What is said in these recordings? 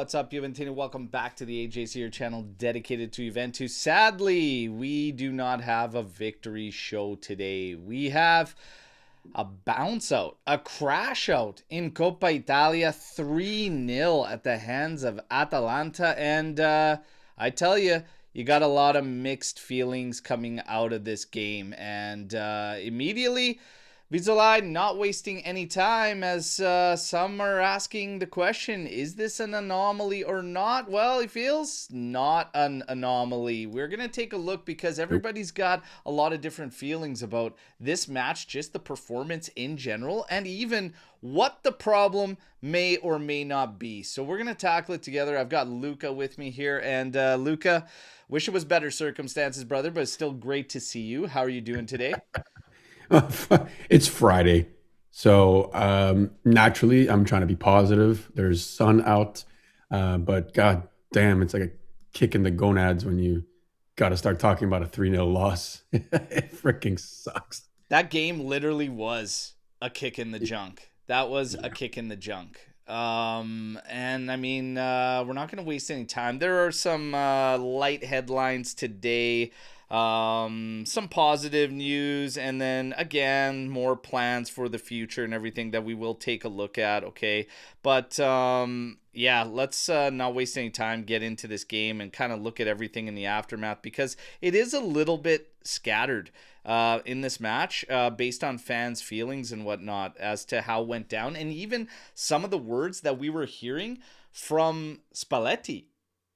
What's up, Juventino? Welcome back to the AJC, your channel dedicated to Juventus. Sadly, we do not have a victory show today. We have a bounce out, a crash out in Coppa Italia, 3-0 at the hands of Atalanta. And I tell you, you got a lot of mixed feelings coming out of this game. And immediately, Vizolai not wasting any time, as some are asking the question, is this an anomaly or not? Well, it feels not an anomaly. We're going to take a look because everybody's got a lot of different feelings about this match, just the performance in general, and even what the problem may or may not be. So we're going to tackle it together. I've got Luca with me here, and Luca, wish it was better circumstances, brother, but it's still great to see you. How are you doing today? It's Friday. So naturally, I'm trying to be positive. There's sun out. But god damn, it's like a kick in the gonads when you got to start talking about a 3-0 loss. It freaking sucks. That game literally was a kick in the junk. That was a kick in the junk. And I mean, we're not going to waste any time. There are some light headlines today. Some positive news, and then again more plans for the future and everything that we will take a look at. Okay, but yeah, let's not waste any time, get into this game and kind of look at everything in the aftermath, because it is a little bit scattered in this match based on fans' feelings and whatnot as to how it went down, and even some of the words that we were hearing from Spalletti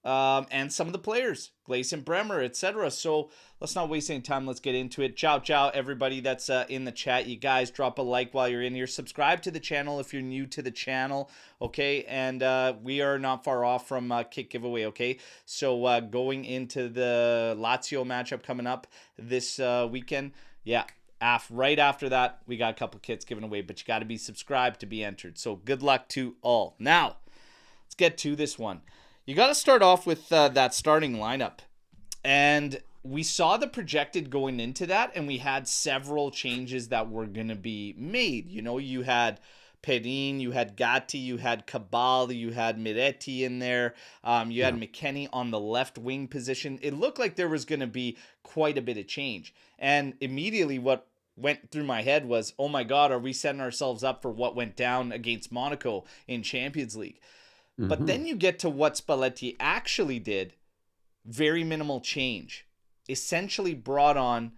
and some of the players, Gleison Bremer, etc. So let's not waste any time. Let's get into it. Ciao, ciao, everybody that's in the chat. You guys drop a like while you're in here. Subscribe to the channel if you're new to the channel, okay? And we are not far off from kick giveaway, okay? So going into the Lazio matchup coming up this weekend, yeah, right after that, we got a couple kits given away, but you got to be subscribed to be entered. So good luck to all. Now, let's get to this one. You got to start off with that starting lineup. And we saw the projected going into that, and we had several changes that were going to be made. You know, you had Perin, you had Gatti, you had Cabal, you had Miretti in there. You had McKennie on the left wing position. It looked like there was going to be quite a bit of change. And immediately what went through my head was, oh my God, are we setting ourselves up for what went down against Monaco in Champions League? But then you get to what Spalletti actually did. Very minimal change. Essentially brought on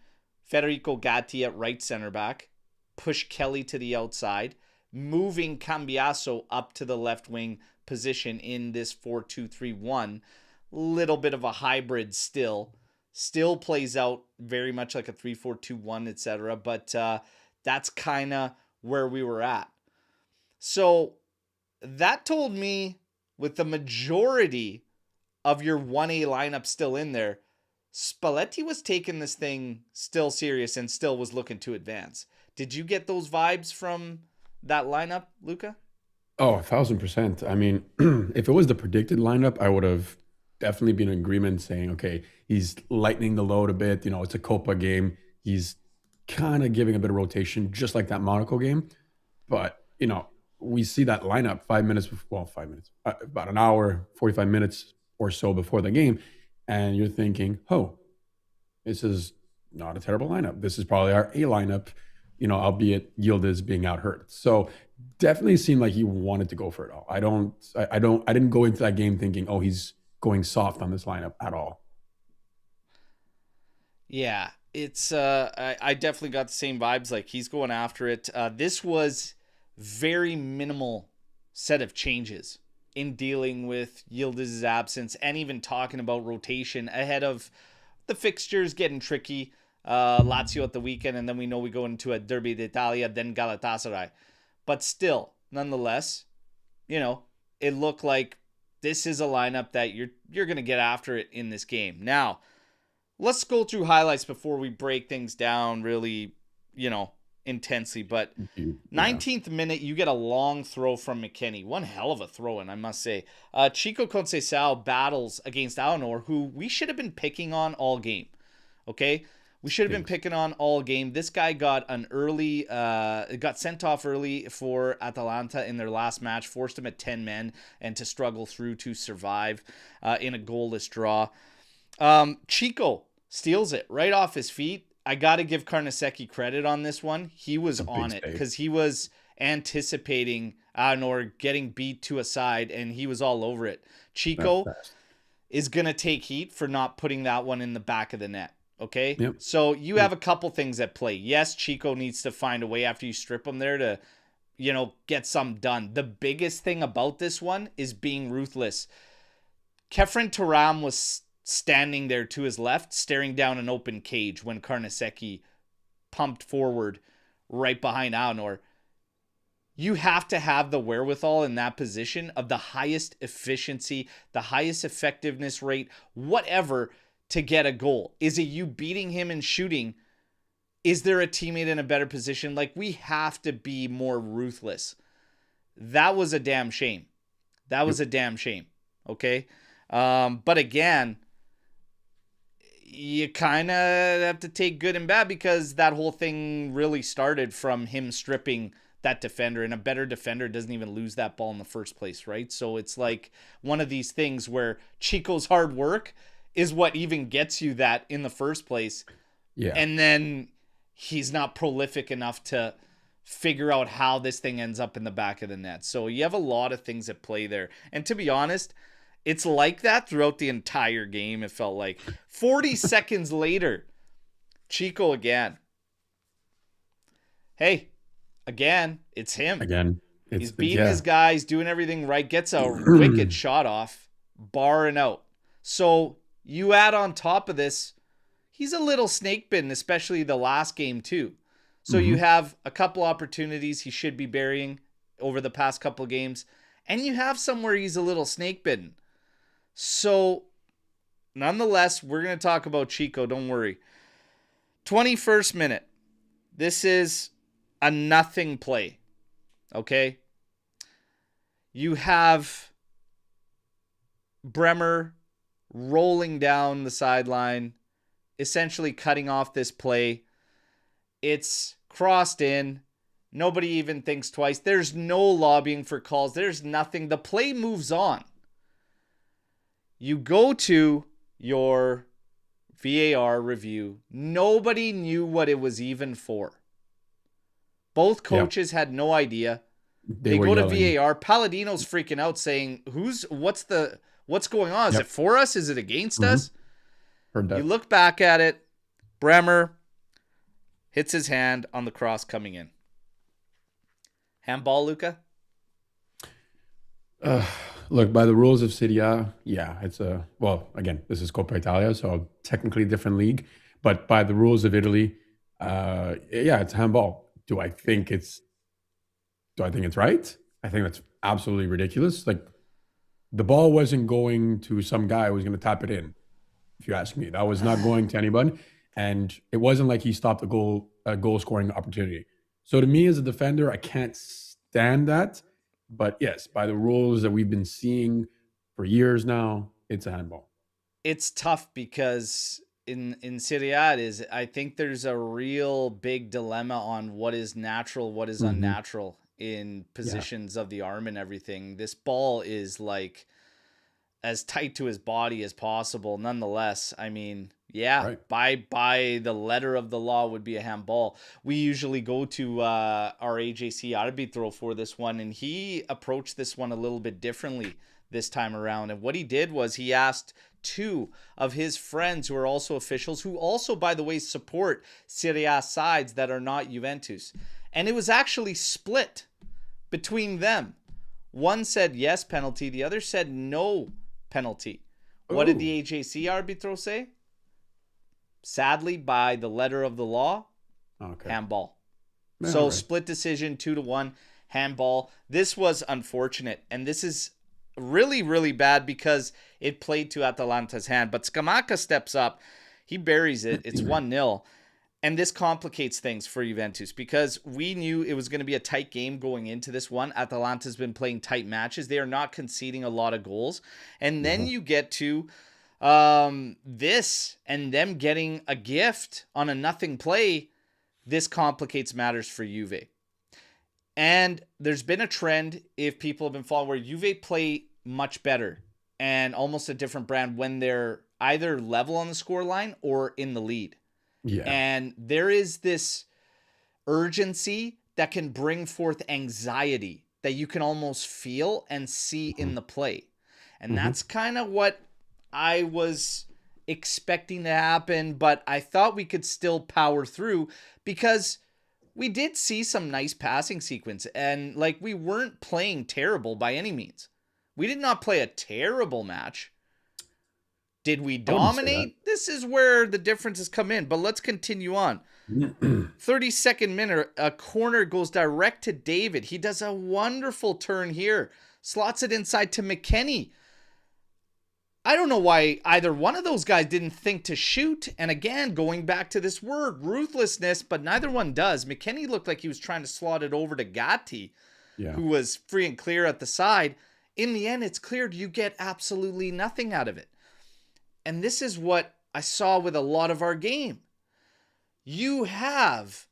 Federico Gatti at right center back, pushed Kelly to the outside, moving Cambiaso up to the left wing position in this 4-2-3-1. Little bit of a hybrid still. Still plays out very much like a 3-4-2-1, etc. But that's kind of where we were at. So that told me, with the majority of your 1A lineup still in there, Spalletti was taking this thing still serious and still was looking to advance. Did you get those vibes from that lineup, Luca? Oh, 1,000%. I mean, if it was the predicted lineup, I would have definitely been in agreement saying, okay, he's lightening the load a bit. You know, it's a Copa game. He's kind of giving a bit of rotation, just like that Monaco game. But, you know, we see that lineup 5 minutes, well, 5 minutes, about an hour, 45 minutes or so before the game. And you're thinking, oh, this is not a terrible lineup. This is probably our A lineup, you know, albeit Yildiz being out hurt. So definitely seemed like he wanted to go for it all. I didn't go into that game thinking, oh, he's going soft on this lineup at all. Yeah, it's, I definitely got the same vibes. Like, he's going after it. This was very minimal set of changes in dealing with Yildiz's absence, and even talking about rotation ahead of the fixtures getting tricky. Lazio at the weekend, and then we know we go into a Derby d'Italia, then Galatasaray. But still, nonetheless, you know, it looked like this is a lineup that you're going to get after it in this game. Now, let's go through highlights before we break things down really, you know, intensely. But 19th minute, you get a long throw from McKennie. One hell of a throw-in, I must say. Chico Conceição battles against Aonor, who we should have been picking on all game. Okay? We should have been Stinks. picking on all game. This guy got got sent off early for Atalanta in their last match, forced him at 10 men and to struggle through to survive in a goalless draw. Chico steals it right off his feet. I got to give Carnesecchi credit on this one. He was on it because he was anticipating or getting beat to a side, and he was all over it. Chico is going to take heat for not putting that one in the back of the net. Okay? Yep. So you have a couple things at play. Yes, Chico needs to find a way after you strip him there to, get some done. The biggest thing about this one is being ruthless. Kefren Turam was standing there to his left, staring down an open cage when Carnesecchi pumped forward right behind Aonor. You have to have the wherewithal in that position of the highest efficiency, the highest effectiveness rate, whatever, to get a goal. Is it you beating him and shooting? Is there a teammate in a better position? Like, we have to be more ruthless. That was a damn shame. Okay? But again, you kind of have to take good and bad because that whole thing really started from him stripping that defender, and a better defender doesn't even lose that ball in the first place, right? So it's like one of these things where Chico's hard work is what even gets you that in the first place. Yeah. And then he's not prolific enough to figure out how this thing ends up in the back of the net. So you have a lot of things at play there. And to be honest, it's like that throughout the entire game, it felt like. 40 seconds later, Chico again. Hey, again, it's him. Again. He's beating his guys, doing everything right, gets a wicked shot off, bar and out. So you add on top of this, he's a little snake bitten, especially the last game too. So you have a couple opportunities he should be burying over the past couple games, and you have somewhere he's a little snake bitten. So, nonetheless, we're going to talk about Chico. Don't worry. 21st minute. This is a nothing play. Okay? You have Bremer rolling down the sideline, essentially cutting off this play. It's crossed in. Nobody even thinks twice. There's no lobbying for calls. There's nothing. The play moves on. You go to your VAR review. Nobody knew what it was even for. Both coaches had no idea. They go to VAR. Palladino's freaking out saying, what's going on? Is it for us? Is it against us? Heard that. You look back at it. Bremer hits his hand on the cross coming in. Handball, Luca? Look, by the rules of Serie A, it's again, this is Coppa Italia, so technically different league. But by the rules of Italy, it's handball. Do I think it's right? I think that's absolutely ridiculous. Like, the ball wasn't going to some guy who was going to tap it in, if you ask me. That was not going to anyone. And it wasn't like he stopped a goal scoring opportunity. So to me as a defender, I can't stand that. But yes, by the rules that we've been seeing for years now, it's a handball. It's tough because in Serie A, I think there's a real big dilemma on what is natural, what is unnatural in positions of the arm and everything. This ball is like as tight to his body as possible. Nonetheless, I mean, by the letter of the law would be a handball. We usually go to our AJC arbitro for this one, and he approached this one a little bit differently this time around. And what he did was he asked two of his friends who are also officials, who also, by the way, support Serie A sides that are not Juventus. And it was actually split between them. One said yes, penalty. The other said no, penalty. What did the AJC arbitro say? Sadly, by the letter of the law, handball. So split decision, 2-1, handball. This was unfortunate, and this is really, really bad because it played to Atalanta's hand. But Scamacca steps up. He buries it. It's 1-0. And this complicates things for Juventus because we knew it was going to be a tight game going into this one. Atalanta's been playing tight matches. They are not conceding a lot of goals. And then you get to This and them getting a gift on a nothing play, this complicates matters for Juve. And there's been a trend, if people have been following, where Juve play much better and almost a different brand when they're either level on the score line or in the lead. Yeah. And there is this urgency that can bring forth anxiety that you can almost feel and see in the play. And that's kind of what I was expecting to happen, but I thought we could still power through because we did see some nice passing sequence, and like, we weren't playing terrible by any means. We did not play a terrible match. Did we dominate? This is where the differences come in, but let's continue on. 32nd minute, a corner goes direct to David. He does a wonderful turn here, slots it inside to McKennie. I don't know why either one of those guys didn't think to shoot. And again, going back to this word, ruthlessness, but neither one does. McKennie looked like he was trying to slot it over to Gatti, who was free and clear at the side. In the end, it's cleared. You get absolutely nothing out of it. And this is what I saw with a lot of our game. You have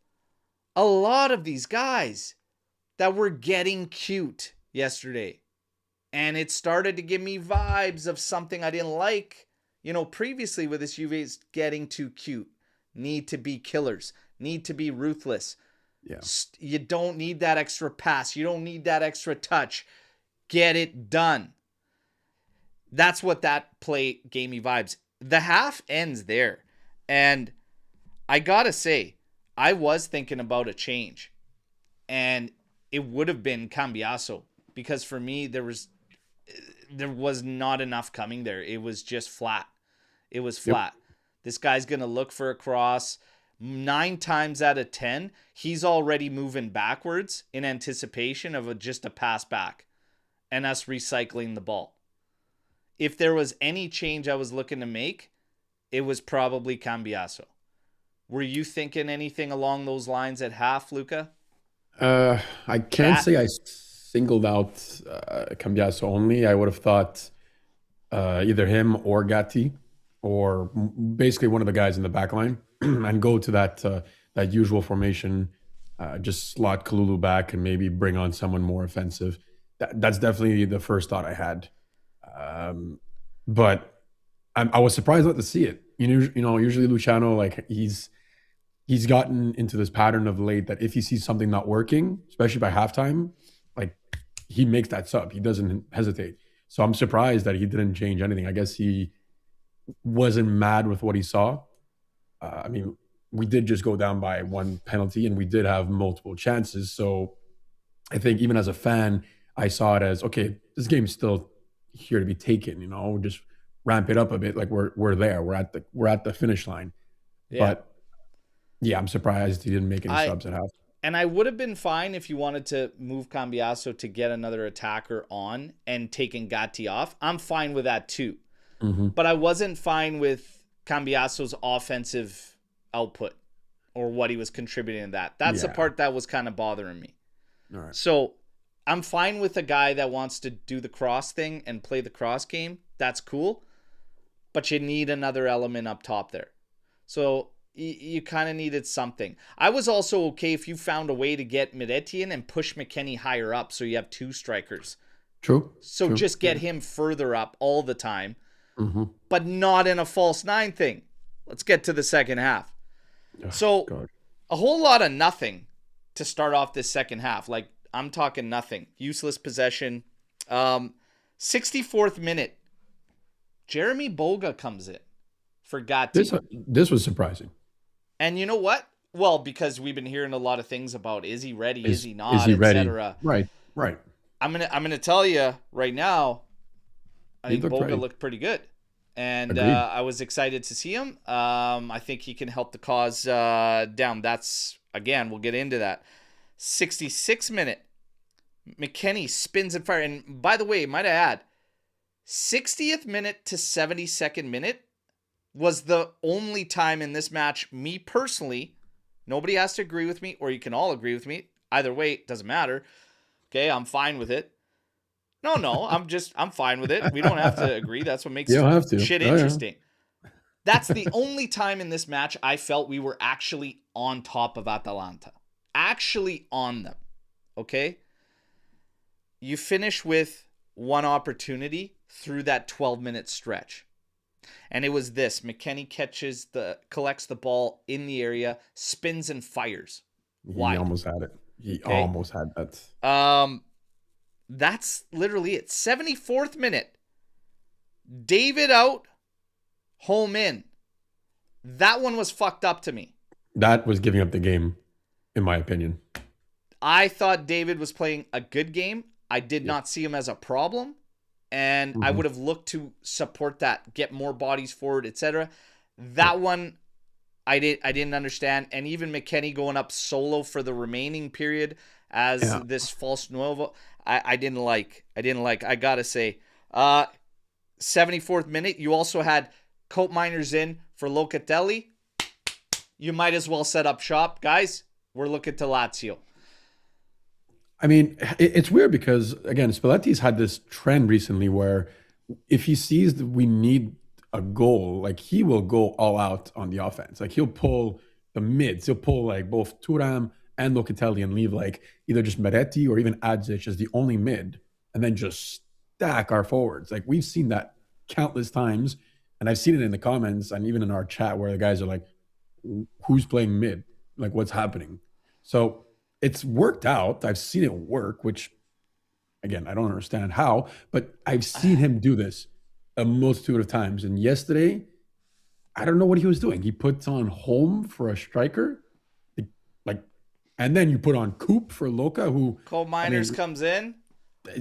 a lot of these guys that were getting cute yesterday. And it started to give me vibes of something I didn't like, previously with this Juve's getting too cute. Need to be killers. Need to be ruthless. Yeah. You don't need that extra pass. You don't need that extra touch. Get it done. That's what that play gave me vibes. The half ends there. And I gotta say, I was thinking about a change. And it would have been Cambiaso. Because for me, there was not enough coming there. It was just flat. It was flat. Yep. This guy's going to look for a cross. 9 times out of 10, he's already moving backwards in anticipation of just a pass back and us recycling the ball. If there was any change I was looking to make, it was probably Cambiaso. Were you thinking anything along those lines at half, Luca? I can't say I singled out Cambiaso only. I would have thought either him or Gatti, or basically one of the guys in the back line, and go to that usual formation, just slot Kalulu back and maybe bring on someone more offensive. That's definitely the first thought I had. But I was surprised not to see it. Usually Luciano, like, he's gotten into this pattern of late that if he sees something not working, especially by halftime, like, he makes that sub. He doesn't hesitate. So I'm surprised that he didn't change anything. I guess he wasn't mad with what he saw. We did just go down by 1 penalty and we did have multiple chances. So I think even as a fan, I saw it as, okay, this game's still here to be taken, just ramp it up a bit. Like, we're there. We're at the finish line. Yeah. But yeah, I'm surprised he didn't make any subs at half. And I would have been fine if you wanted to move Cambiaso to get another attacker on and taking Gatti off. I'm fine with that too. Mm-hmm. But I wasn't fine with Cambiaso's offensive output or what he was contributing to that. That's the part that was kind of bothering me. All right. So I'm fine with a guy that wants to do the cross thing and play the cross game. That's cool. But you need another element up top there. So you kind of needed something. I was also okay if you found a way to get Miretti in and push McKennie higher up so you have 2 strikers. True. So just get him further up all the time, but not in a false 9 thing. Let's get to the second half. A whole lot of nothing to start off this second half. Like, I'm talking nothing. Useless possession. 64th minute. Jeremy Boga comes in for Gatti. This was surprising. And you know what? Well, because we've been hearing a lot of things about, is he ready, is he not, is he ready? Etc. Right. I'm gonna tell you right now, I think Boga ready. looked pretty good. And I was excited to see him. I think he can help the cause down. That's, again, we'll get into that. 66th minute. McKennie spins and fire. And by the way, might I add, 60th minute to 72nd minute was the only time in this match, me personally, nobody has to agree with me, or you can all agree with me. Either way, it doesn't matter. Okay, I'm fine with it. No, I'm fine with it. We don't have to agree. That's what You makes don't have to. shit Oh, yeah. interesting. That's the only time in this match I felt we were actually on top of Atalanta. Actually on them. Okay? You finish with one opportunity through that 12-minute stretch. And it was this. McKennie collects the ball in the area, spins and fires. He Wide. almost had it. He Okay? almost had that. That's literally it. 74th minute. David out, home in. That one was fucked up to me. That was giving up the game, in my opinion. I thought David was playing a good game. I did not see him as a problem. And I would have looked to support that, get more bodies forward, etc. That one, I didn't understand. And even McKennie going up solo for the remaining period as this false nuevo, I didn't like. I gotta say, 74th minute, you also had Cope Miners in for Locatelli. You might as well set up shop, guys. We're looking to Lazio. I mean, it's weird because, again, Spalletti's had this trend recently where if he sees that we need a goal, like he will go all out on the offense. Like he'll pull the mids. He'll pull like both Thuram and Locatelli and leave like either just Meretti or even Adzic as the only mid and then just stack our forwards. Like we've seen that countless times. And I've seen it in the comments and even in our chat where the guys are like, who's playing mid? Like what's happening? So it's worked out. I've seen it work, which again, I don't understand how, but I've seen him do this a multitude of times. And yesterday, I don't know what he was doing. He puts on Home for a striker, like, and then you put on Coop for Loca, who Coal Miners comes in.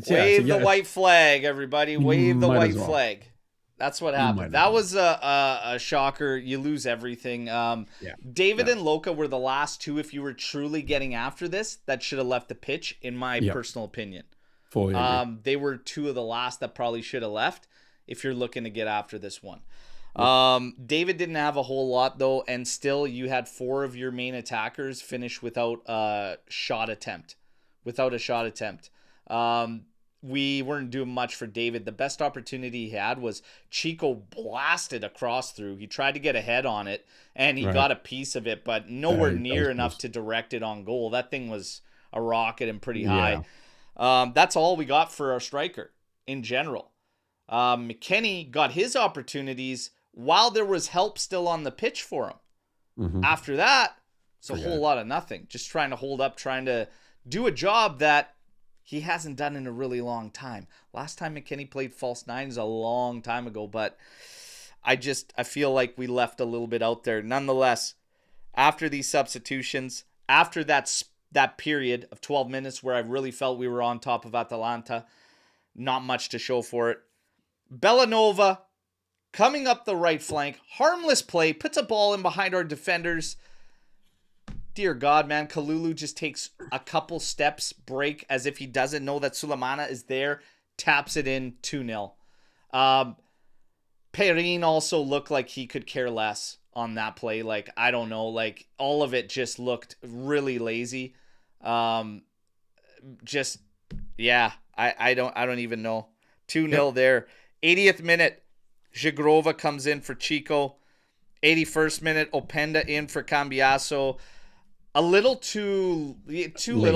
Wave the white flag, everybody. Wave the white flag. That's what happened. That was a shocker. You lose everything. David and Loca were the last two, if you were truly getting after this, that should have left the pitch, in my personal opinion. Fully agree. They were two of the last that probably should have left if you're looking to get after this one. David didn't have a whole lot, though, and still you had four of your main attackers finish without a shot attempt. We weren't doing much for David. The best opportunity he had was Chico blasted across through. He tried to get a head on it, and he got a piece of it, but nowhere near enough to direct it on goal. That thing was a rocket and pretty high. That's all we got for our striker in general. McKennie got his opportunities while there was help still on the pitch for him. After that, it's a whole lot of nothing. Just trying to hold up, trying to do a job that he hasn't done in a really long time. Last time McKennie played false nine is a long time ago, but I feel like we left a little bit out there. Nonetheless, after these substitutions, after that period of 12 minutes where I really felt we were on top of Atalanta, not much to show for it. Bellanova coming up the right flank, harmless play, puts a ball in behind our defenders. Dear God, man, Kalulu just takes a couple steps, break as if he doesn't know that Sulemana is there, taps it in, 2-0. Perrin also looked like he could care less on that play. Like, I don't know, like all of it just looked really lazy. I don't even know. 2-0 there. 80th minute, Zhigrova comes in for Chico. 81st minute, Openda in for Cambiaso. A little too late. It's too late.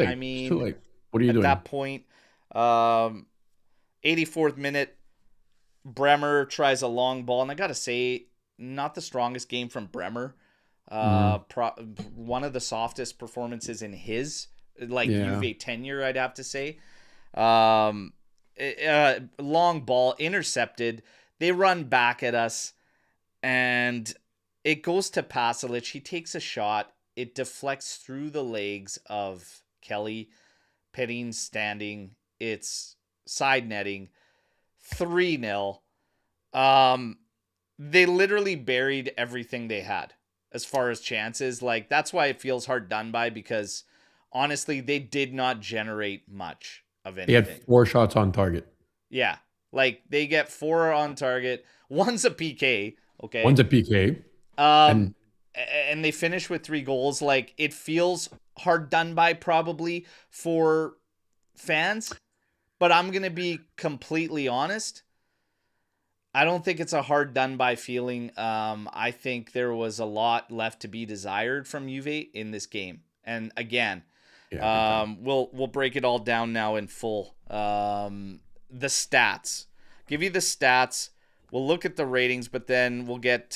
I mean, it's too late. What are you doing? At that point, 84th minute, Bremer tries a long ball. And I got to say, not the strongest game from Bremer. One of the softest performances in his Juve tenure, I'd have to say. Long ball intercepted. They run back at us, and it goes to Pasalic. He takes a shot. It deflects through the legs of Kelly. Perrin's standing. It's side netting. 3-0. They literally buried everything they had as far as chances. Like, that's why it feels hard done by, because honestly, they did not generate much of anything. They had 4 shots on target. Yeah. Like, they get 4 on target. One's a PK. Okay. One's a PK. And they finish with 3 goals. Like, it feels hard done by probably for fans, But I'm going to be completely honest. I don't think it's a hard done by feeling. I think there was a lot left to be desired from Juve in this game. And again, Yeah, big time. we'll break it all down now in full. The stats. Give you the stats. We'll look at the ratings, but then we'll get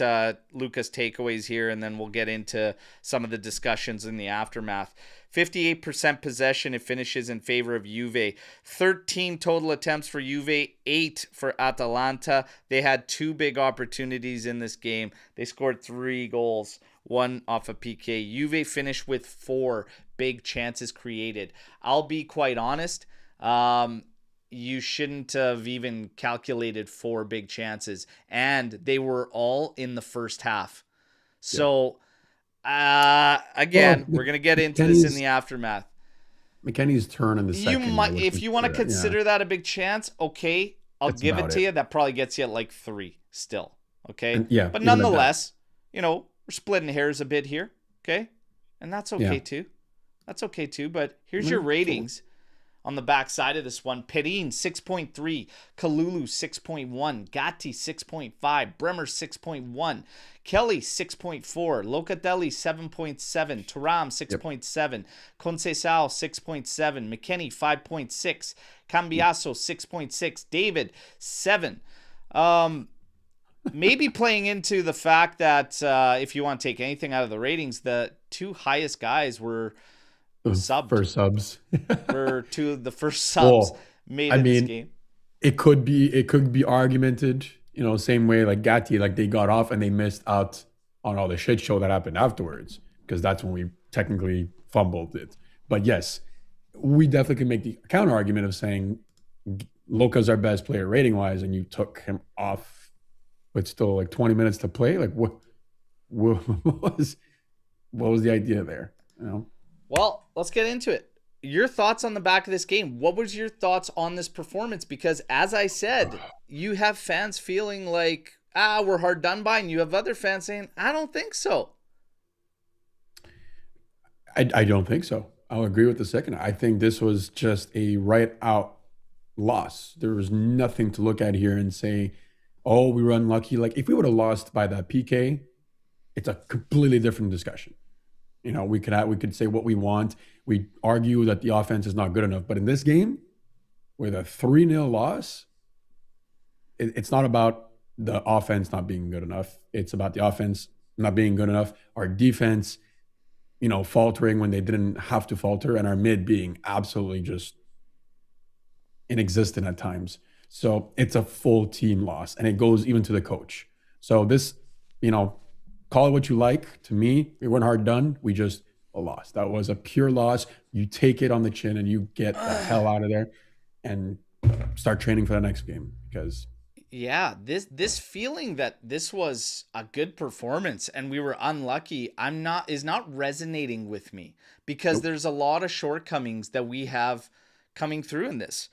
Luca's takeaways here, and then we'll get into some of the discussions in the aftermath. 58% possession, it finishes in favor of Juve. 13 total attempts for Juve, 8 for Atalanta. They had 2 big opportunities in this game. They scored 3 goals, 1 off a PK. Juve finished with 4 big chances created. I'll be quite honest. You shouldn't have even calculated 4 big chances, and they were all in the first half. So, again, we're gonna get into this in the aftermath. McKennie's turn in the second. You might, if you want to consider that a big chance, okay, I'll give it to you. That probably gets you at like 3 still, okay? And, but nonetheless, we're splitting hairs a bit here, okay? And that's okay too. That's okay too. But here's your ratings. On the back side of this one, Perin 6.3, Kalulu 6.1, Gatti 6.5, Bremer 6.1, Kelly 6.4, Locatelli 7.7, Thuram 6.7, Conceição 6.7, McKennie 5.6, Cambiasso 6.6, David 7. Maybe playing into the fact that if you want to take anything out of the ratings, the 2 highest guys were subbed. First subs. Were 2 of the first subs made in this game. It could be argumented, same way like Gatti, like they got off and they missed out on all the shit show that happened afterwards, because that's when we technically fumbled it. But yes, we definitely can make the counter argument of saying Luka's our best player rating wise, and you took him off with still like 20 minutes to play. Like what was the idea there? Well, let's get into it. Your thoughts on the back of this game. What was your thoughts on this performance? Because as I said, you have fans feeling like, we're hard done by, and you have other fans saying, I don't think so. I don't think so. I'll agree with the second. I think this was just a right out loss. There was nothing to look at here and say, oh, we were unlucky. Like if we would have lost by that PK, it's a completely different discussion. We could say what we want. We argue that the offense is not good enough. But in this game, with a 3-0 loss, it's not about the offense not being good enough. It's about the offense not being good enough. Our defense, faltering when they didn't have to falter, and our mid being absolutely just inexistent at times. So it's a full team loss, and it goes even to the coach. So this, call it what you like. To me, we weren't hard done. We just lost. That was a pure loss. You take it on the chin and you get the hell out of there and start training for the next game. Because this feeling that this was a good performance and we were unlucky, is not resonating with me, because there's a lot of shortcomings that we have coming through in this.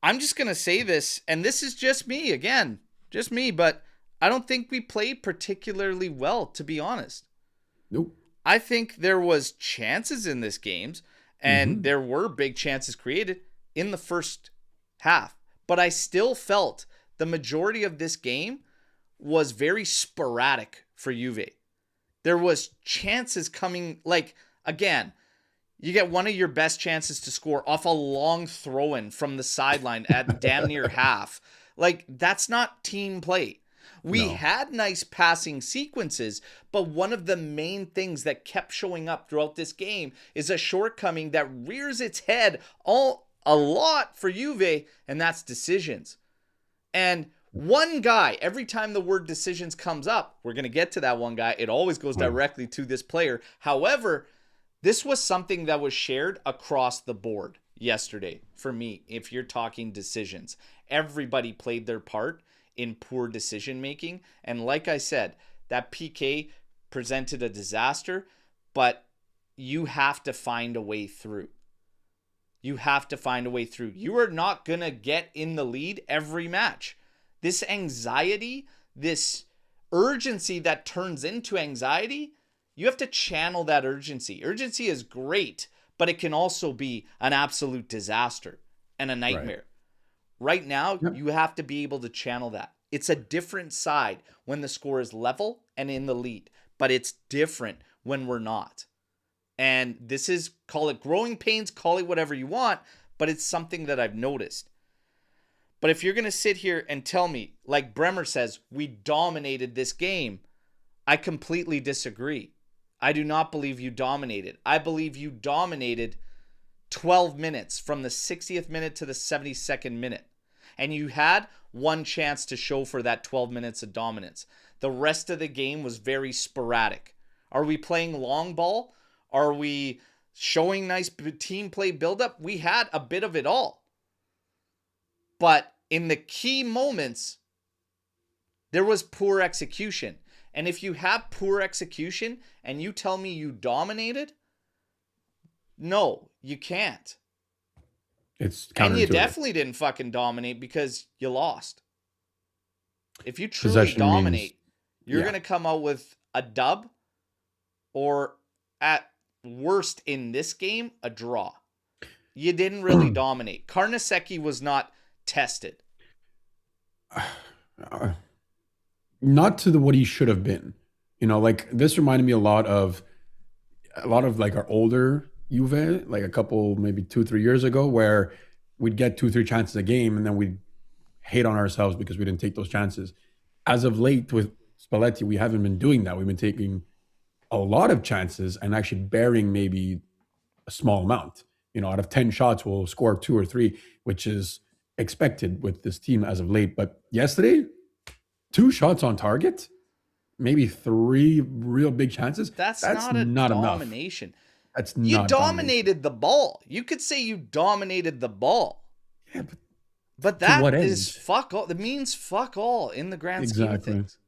I'm just gonna say this, and this is just me again, but I don't think we played particularly well, to be honest. Nope. I think there was chances in this game, and there were big chances created in the first half. But I still felt the majority of this game was very sporadic for Juve. There was chances coming, like, again, you get one of your best chances to score off a long throw-in from the sideline at damn near half. Like, that's not team play. We had nice passing sequences, but one of the main things that kept showing up throughout this game is a shortcoming that rears its head a lot for Juve, and that's decisions. And one guy, every time the word decisions comes up, we're going to get to that one guy, it always goes directly to this player. However, this was something that was shared across the board yesterday for me. If you're talking decisions, everybody played their part in poor decision making. And like I said, that PK presented a disaster, but you have to find a way through. You have to find a way through. You are not going to get in the lead every match. This anxiety, this urgency that turns into anxiety, you have to channel that urgency. Urgency is great, but it can also be an absolute disaster and a nightmare. Right now, Yep. you have to be able to channel that. It's a different side when the score is level and in the lead, but it's different when we're not. And this is, call it growing pains, call it whatever you want, but it's something that I've noticed. But if you're going to sit here and tell me, like Bremer says, we dominated this game, I completely disagree. I do not believe you dominated. I believe you dominated 12 minutes from the 60th minute to the 72nd minute. And you had one chance to show for that 12 minutes of dominance. The rest of the game was very sporadic. Are we playing long ball? Are we showing nice team play buildup? We had a bit of it all. But in the key moments, there was poor execution. And if you have poor execution and you tell me you dominated, no, you can't. It's And you counterintuitive. definitely didn't fucking dominate because you lost. If you truly Possession dominate, means- you're yeah. going to come out with a dub or at worst in this game, a draw. You didn't really dominate. Karnaseki was not tested. Not to what he should have been. You know, like this reminded me a lot of like our older Juve, like a couple, maybe 2-3 years ago, where we'd get 2-3 chances a game and then we'd hate on ourselves because we didn't take those chances. As of late with Spalletti, we haven't been doing that. We've been taking a lot of chances and actually bearing maybe a small amount. You know, out of 10 shots, we'll score 2 or 3, which is expected with this team as of late. But yesterday, 2 shots on target, maybe 3 real big chances. That's not a enough. domination. That's You not dominated the ball. You could say you dominated the ball. Yeah, But to what that end? is fuck all. That means fuck all in the grand scheme of Exactly. things.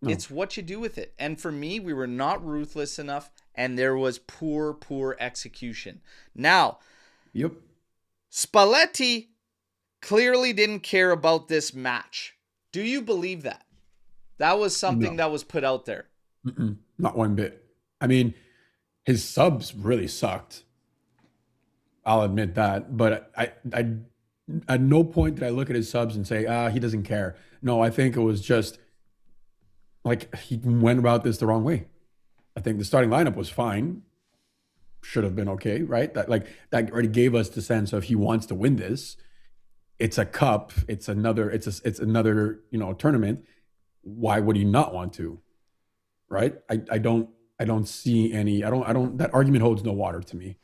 No. It's what you do with it. And for me, we were not ruthless enough, and there was poor execution. Now, Yep. Spalletti clearly didn't care about this match. Do you believe that? That was something No. that was put out there. Not one bit. I mean, his subs really sucked. I'll admit that. But I at no point did I look at his subs and say, he doesn't care. No, I think it was just like he went about this the wrong way. I think the starting lineup was fine. Should have been okay, right? That already gave us the sense of he wants to win this. It's a cup. It's another tournament. Why would he not want to? Right? I don't see any. I don't. That argument holds no water to me.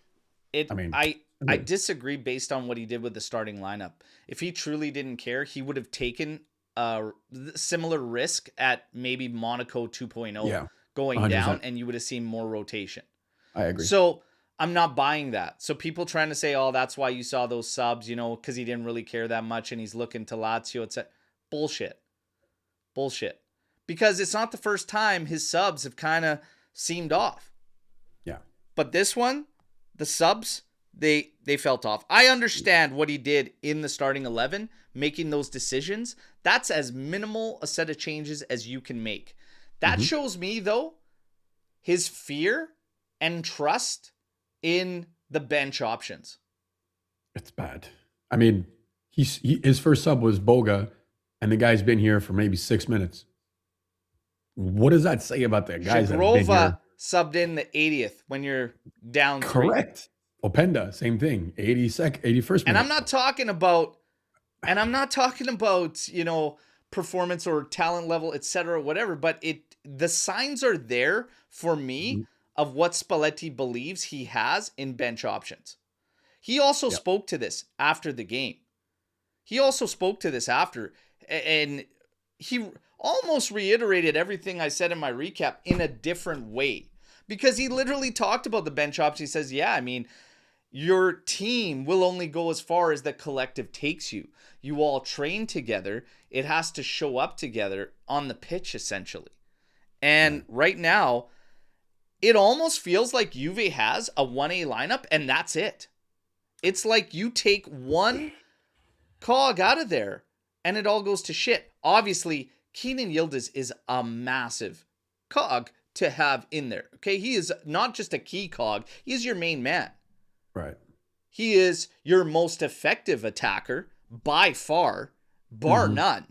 I disagree based on what he did with the starting lineup. If he truly didn't care, he would have taken a similar risk at maybe Monaco 2.0 going 100%. down, and you would have seen more rotation. I agree. So I'm not buying that. So people trying to say, oh, that's why you saw those subs, because he didn't really care that much and he's looking to Lazio. It's bullshit. Because it's not the first time his subs have kind of seemed off. Yeah. But this one, the subs, they felt off. I understand what he did in the starting 11, making those decisions. That's as minimal a set of changes as you can make. That shows me, though, his fear and trust in the bench options. It's bad. I mean, his first sub was Boga, and the guy's been here for maybe 6 minutes. What does that say about the guys that have been here? Shagrova subbed in the 80th when you're down 3. Correct. Openda, same thing. 81st minute. And I'm not talking about performance or talent level, etc., whatever, but the signs are there for me of what Spalletti believes he has in bench options. He also spoke to this after the game. And he almost reiterated everything I said in my recap in a different way, because he literally talked about the bench options. He says, your team will only go as far as the collective takes you. You all train together. It has to show up together on the pitch, essentially. And right now, it almost feels like Juve has a 1A lineup, and that's it. It's like you take one cog out of there, and it all goes to shit. Obviously, Kenan Yildiz is a massive cog to have in there. Okay, he is not just a key cog. He is your main man. Right. He is your most effective attacker, by far, bar none.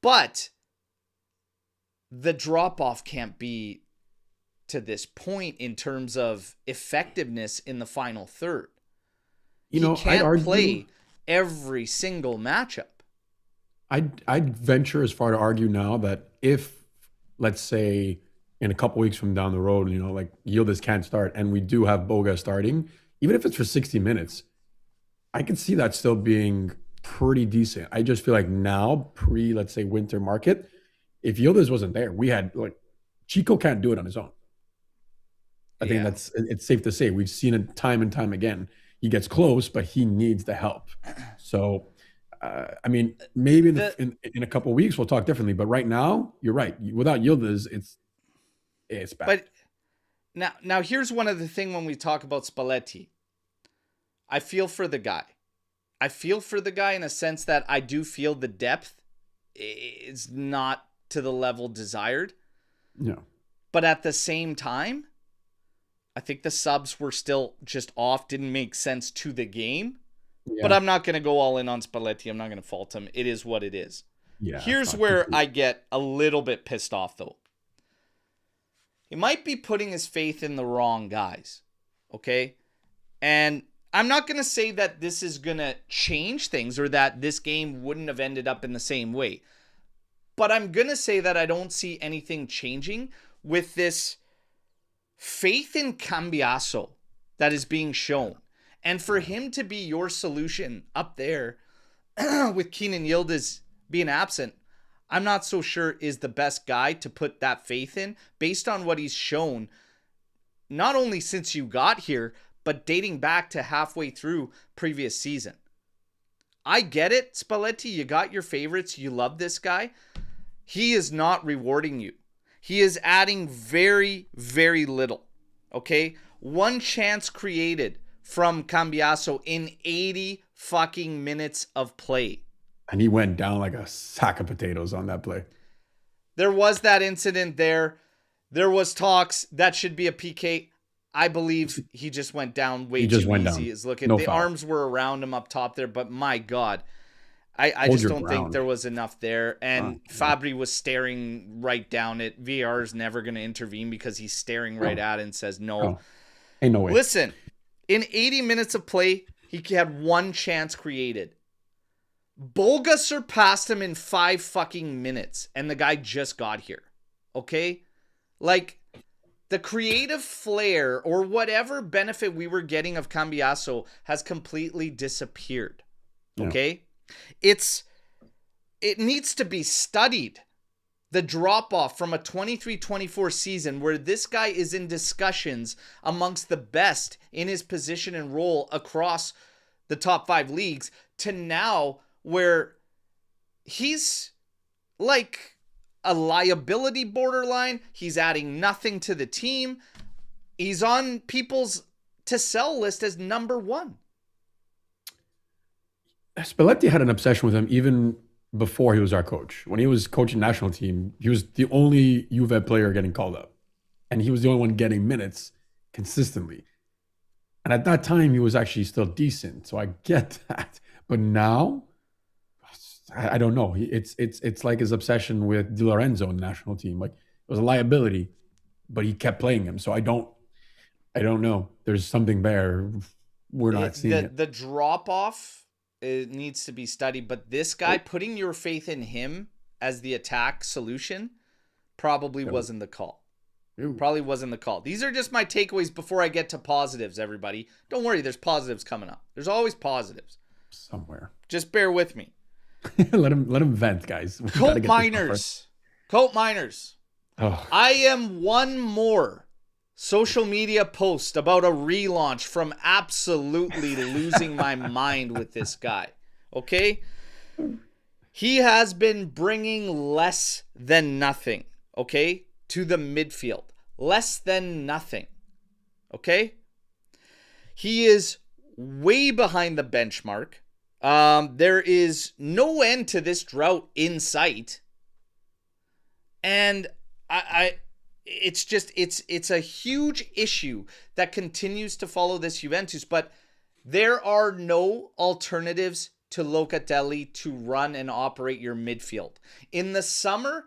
But the drop-off can't be to this point in terms of effectiveness in the final third. You He know, I'd can't argue, play every single matchup. I'd venture as far to argue now that if, let's say, in a couple weeks from down the road, you know, like Yildiz can't start and we do have Boga starting, even if it's for 60 minutes, I could see that still being pretty decent. I just feel like now, let's say, winter market, if Yildiz wasn't there, we had like Chico can't do it on his own. I think it's safe to say. We've seen it time and time again. He gets close, but he needs the help. So, I mean, maybe in a couple of weeks we'll talk differently. But right now, you're right. Without Yildiz, it's bad. But now here's one of the things when we talk about Spalletti. I feel for the guy. I feel for the guy in a sense that I do feel the depth is not to the level desired. No. But at the same time, I think the subs were still just off, didn't make sense to the game. Yeah. But I'm not going to go all in on Spalletti. I'm not going to fault him. It is what it is. Yeah. Here's where I get a little bit pissed off, though. He might be putting his faith in the wrong guys. Okay? And I'm not going to say that this is going to change things or that this game wouldn't have ended up in the same way. But I'm going to say that I don't see anything changing with this faith in Cambiaso that is being shown. And for him to be your solution up there with Kenan Yildiz being absent, I'm not so sure is the best guy to put that faith in based on what he's shown, not only since you got here, but dating back to halfway through previous season. I get it, Spalletti, you got your favorites, you love this guy. He is not rewarding you. He is adding very, very little, okay? One chance created from Cambiaso in 80 fucking minutes of play. And he went down like a sack of potatoes on that play. There was that incident there. There was talks that should be a PK. I believe he just went down way too easy. Is looking, the arms were around him up top there, but my God. I just don't think there was enough there. And Fabry was staring right down it. VAR is never going to intervene because he's staring right at it and says no. Ain't no way. Listen, in 80 minutes of play, he had one chance created. Boga surpassed him in 5 fucking minutes, and the guy just got here. Okay? Like, the creative flair or whatever benefit we were getting of Cambiaso has completely disappeared. Okay? Yeah. It needs to be studied. The drop-off from a 23-24 season where this guy is in discussions amongst the best in his position and role across the top 5 leagues to now where he's like a liability borderline. He's adding nothing to the team. He's on people's to sell list as number 1. Spalletti had an obsession with him even before he was our coach. When he was coaching national team, he was the only Juve player getting called up. And he was the only one getting minutes consistently. And at that time, he was actually still decent. So I get that. But now, I don't know. It's like his obsession with Di Lorenzo in the national team. Like, it was a liability, but he kept playing him. So I don't know. There's something there. We're not seeing it. The drop-off, it needs to be studied, but this guy, putting your faith in him as the attack solution probably wasn't the call. Probably wasn't the call. These are just my takeaways before I get to positives, everybody. Don't worry, there's positives coming up. There's always positives. Somewhere. Just bear with me. let him vent, guys. Colt Miners. Oh. I am one more social media post about a relaunch from absolutely losing my mind with this guy. Okay? He has been bringing less than nothing, okay, to the midfield. Less than nothing. Okay? He is way behind the benchmark. There is no end to this drought in sight. And it's a huge issue that continues to follow this Juventus, but there are no alternatives to Locatelli to run and operate your midfield. In the summer,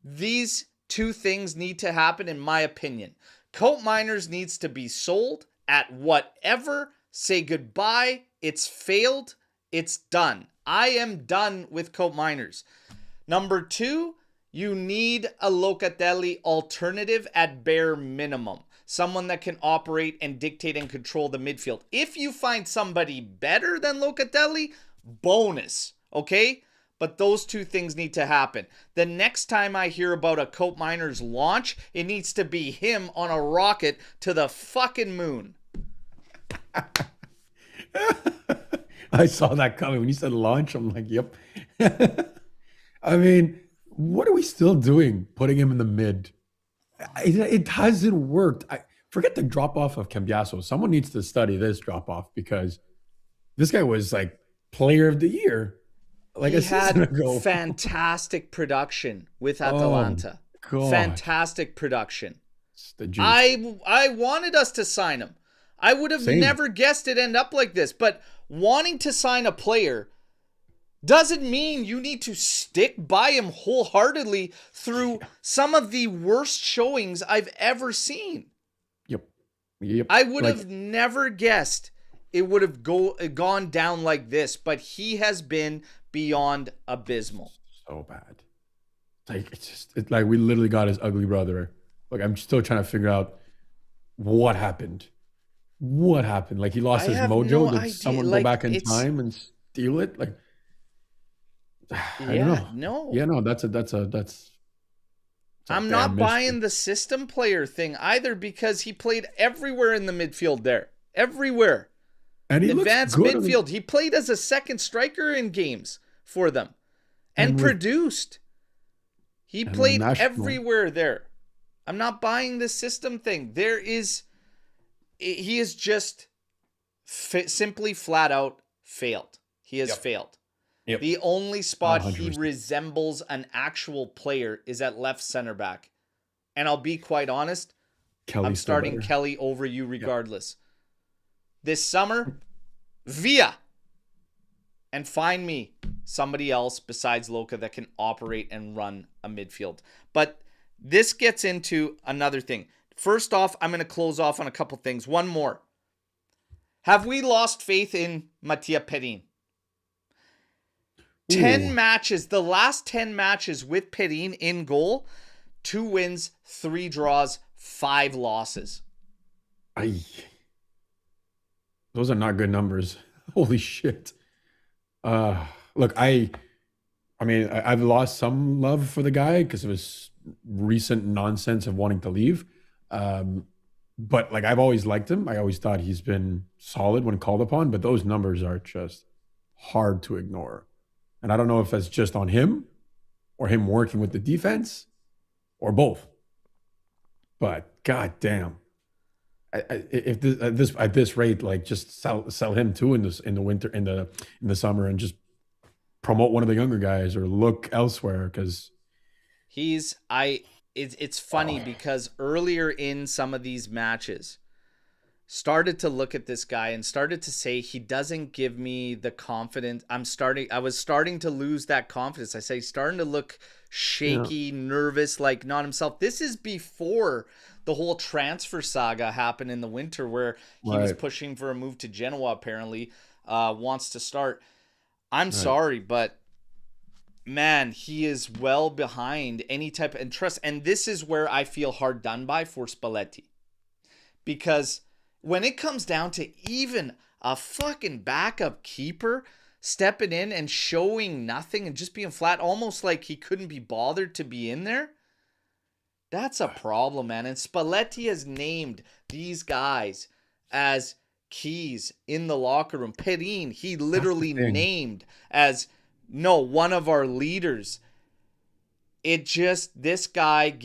these two things need to happen, in my opinion. Coat Miners needs to be sold at whatever. Say goodbye. It's failed. It's done. I am done with Coat Miners. Number 2, you need a Locatelli alternative at bare minimum. Someone that can operate and dictate and control the midfield. If you find somebody better than Locatelli, bonus, okay? But those two things need to happen. The next time I hear about a Coat Miners launch, it needs to be him on a rocket to the fucking moon. I saw that coming. When you said launch, I'm like, yep. I mean, what are we still doing putting him in the mid? It hasn't worked. Forget the drop-off of Cambiaso. Someone needs to study this drop-off because this guy was like player of the year like a season ago. Fantastic production with Atalanta. God. Fantastic production. The juice. I wanted us to sign him. I would have never guessed it'd end up like this. But wanting to sign a player doesn't mean you need to stick by him wholeheartedly through some of the worst showings I've ever seen. Yep. I would have never guessed it would have gone down like this, but he has been beyond abysmal. So bad. Like it's like we literally got his ugly brother. Like I'm still trying to figure out what happened. What happened? Like he lost his mojo. Did someone go back in time and steal it? Like I don't know. No. That's I'm not buying the system player thing either because he played everywhere in the midfield there. Everywhere. And he advanced midfield. He played as a second striker in games for them and produced. He played everywhere there. I'm not buying the system thing. He is just simply flat out failed. He has failed. Yep. The only spot 100%. he resembles an actual player is at left center back. And I'll be quite honest, I'm starting Kelly over you regardless. Yep. This summer, Villa. And find me somebody else besides Loca that can operate and run a midfield. But this gets into another thing. First off, I'm going to close off on a couple things. One more. Have we lost faith in Mattia Perin? 10 matches, the last 10 matches with Perin in goal, 2 wins, 3 draws, 5 losses. Those are not good numbers. Holy shit. Look, I've lost some love for the guy because of his recent nonsense of wanting to leave. But like I've always liked him. I always thought he's been solid when called upon, but those numbers are just hard to ignore. And I don't know if that's just on him or him working with the defense or both. But goddamn, if at this rate, like just sell him too in the winter in the summer and just promote one of the younger guys or look elsewhere because it's funny because earlier in some of these matches started to look at this guy and started to say he doesn't give me the confidence. I was starting to lose that confidence. I say he's starting to look shaky, nervous, like not himself. This is before the whole transfer saga happened in the winter where he was pushing for a move to Genoa, apparently, wants to start. I'm sorry, but man, he is well behind any type of trust. And this is where I feel hard done by for Spalletti. Because when it comes down to even a fucking backup keeper stepping in and showing nothing and just being flat, almost like he couldn't be bothered to be in there, that's a problem, man. And Spalletti has named these guys as keys in the locker room. Perin, he literally named as, one of our leaders. This guy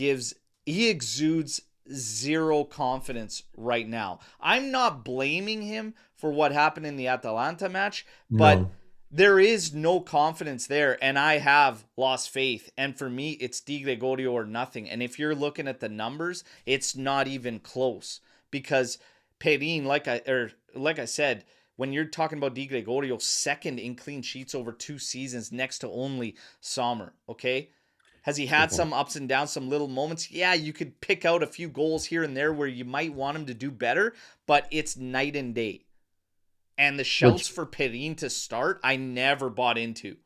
he exudes zero confidence right now. I'm not blaming him for what happened in the Atalanta match, but there is no confidence there, and I have lost faith. And for me, it's Di Gregorio or nothing. And if you're looking at the numbers, it's not even close because Perin, like I said, when you're talking about Di Gregorio, second in clean sheets over 2 seasons next to only Sommer, okay? Has he had some ups and downs, some little moments? Yeah, you could pick out a few goals here and there where you might want him to do better, but it's night and day. And the shouts for Perrin to start, I never bought into.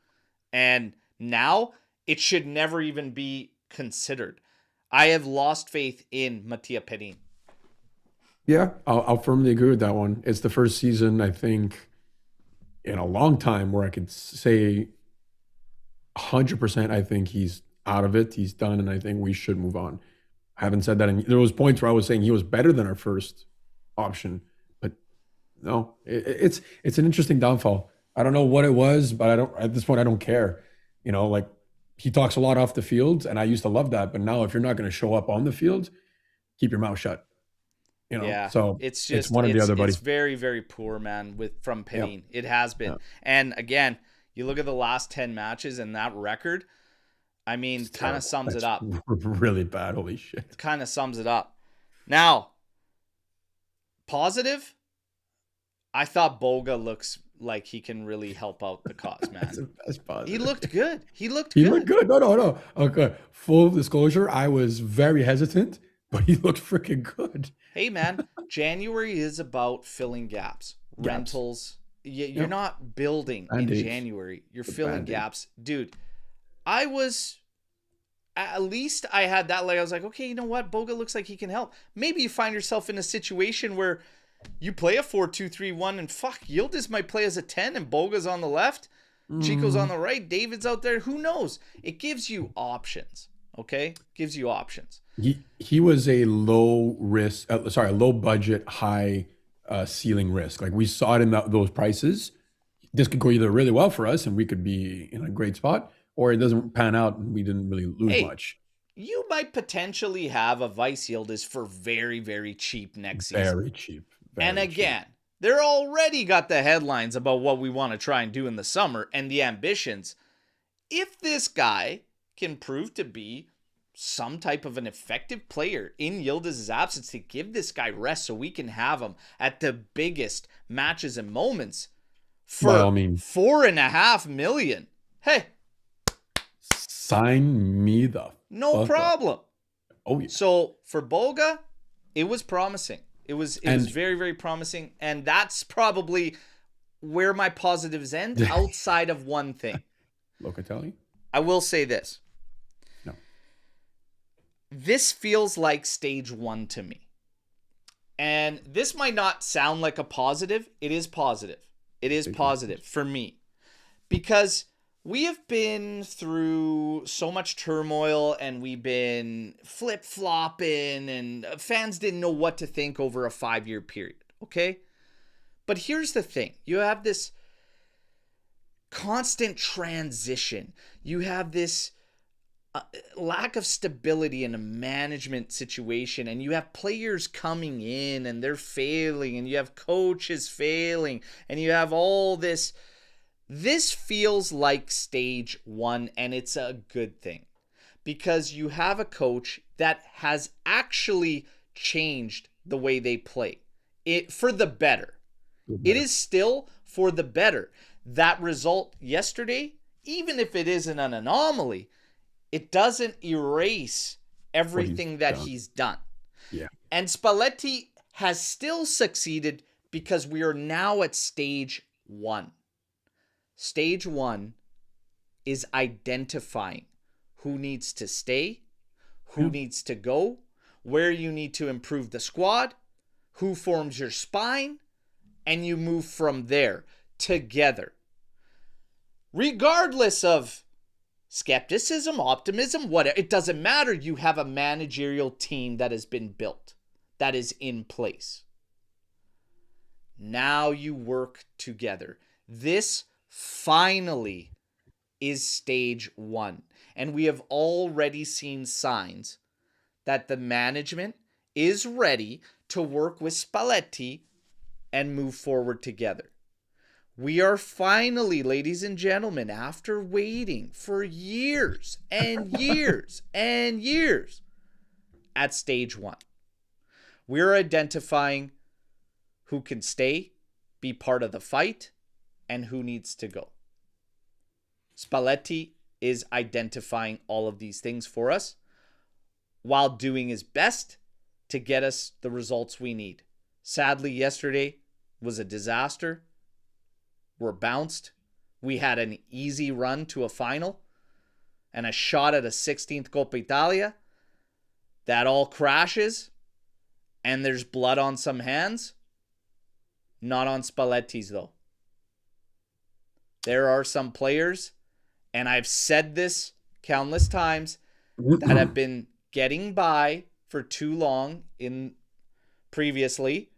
And now, it should never even be considered. I have lost faith in Mattia Perrin. Yeah, I'll firmly agree with that one. It's the first season, I think, in a long time where I could say 100% I think he's out of it. He's done, and I think we should move on. I haven't said that. There was points where I was saying he was better than our first option, but no, it's an interesting downfall. I don't know what it was, but at this point I don't care. Like he talks a lot off the field, and I used to love that. But now, if you're not going to show up on the field, keep your mouth shut. Yeah, so it's just it's one or the other, buddy. It's very, very poor, man. From Perrin, Yep. it has been. Yep. And again, you look at the last 10 matches and that record. I mean, kind of sums it up. Really bad. Holy shit. Kind of sums it up. Now, positive. I thought Boga looks like he can really help out the cause, man. That's positive. He looked good. He looked good. No. Okay. Full disclosure, I was very hesitant, but he looked freaking good. Hey, man, January is about filling gaps. Rentals. You're not building in January. You're filling gaps. Dude, at least I had that. Like, I was like, okay, you know what? Boga looks like he can help. Maybe you find yourself in a situation where you play a 4-2-3-1 and Yildiz might play as a 10 and Boga's on the left. Chico's on the right. David's out there. Who knows? It gives you options. Okay? Gives you options. He was a low risk, low budget, high ceiling risk. Like we saw it in those prices. This could go either really well for us and we could be in a great spot, or it doesn't pan out and we didn't really lose much. You might potentially have a Vice Yildiz for very, very cheap next season. Very cheap. And again, they're already got the headlines about what we want to try and do in the summer and the ambitions. If this guy can prove to be some type of an effective player in Yildiz's absence to give this guy rest so we can have him at the biggest matches and moments for $4.5 million. Hey, sign me the no problem. Up. Oh yeah. So for Boga, it was promising. It was very, very promising, and that's probably where my positives end. Outside of one thing, Locatelli. I will say this. No. This feels like stage 1 to me. And this might not sound like a positive. It is positive. It is positive for me. Because we have been through so much turmoil and we've been flip-flopping and fans didn't know what to think over a 5-year period, okay? But here's the thing. You have this constant transition. You have this lack of stability in a management situation, and you have players coming in and they're failing, and you have coaches failing, and you have all this. This feels like stage 1, and it's a good thing because you have a coach that has actually changed the way they play it for the better. It is still for the better. That result yesterday, even if it isn't an anomaly, it doesn't erase everything he's done. Yeah. And Spalletti has still succeeded because we are now at stage 1. Stage 1 is identifying who needs to stay, who needs to go, where you need to improve the squad, who forms your spine, and you move from there together. Regardless of skepticism, optimism, whatever, it doesn't matter. You have a managerial team that has been built, that is in place. Now you work together. This finally is stage 1. And we have already seen signs that the management is ready to work with Spalletti and move forward together. We are finally, ladies and gentlemen, after waiting for years and years and years, at stage 1. We're identifying who can stay, be part of the fight and who needs to go. Spalletti is identifying all of these things for us while doing his best to get us the results we need. Sadly, yesterday was a disaster. We're bounced. We had an easy run to a final and a shot at a 16th Coppa Italia. That all crashes and there's blood on some hands. Not on Spalletti's, though. There are some players, and I've said this countless times, that have been getting by for too long previously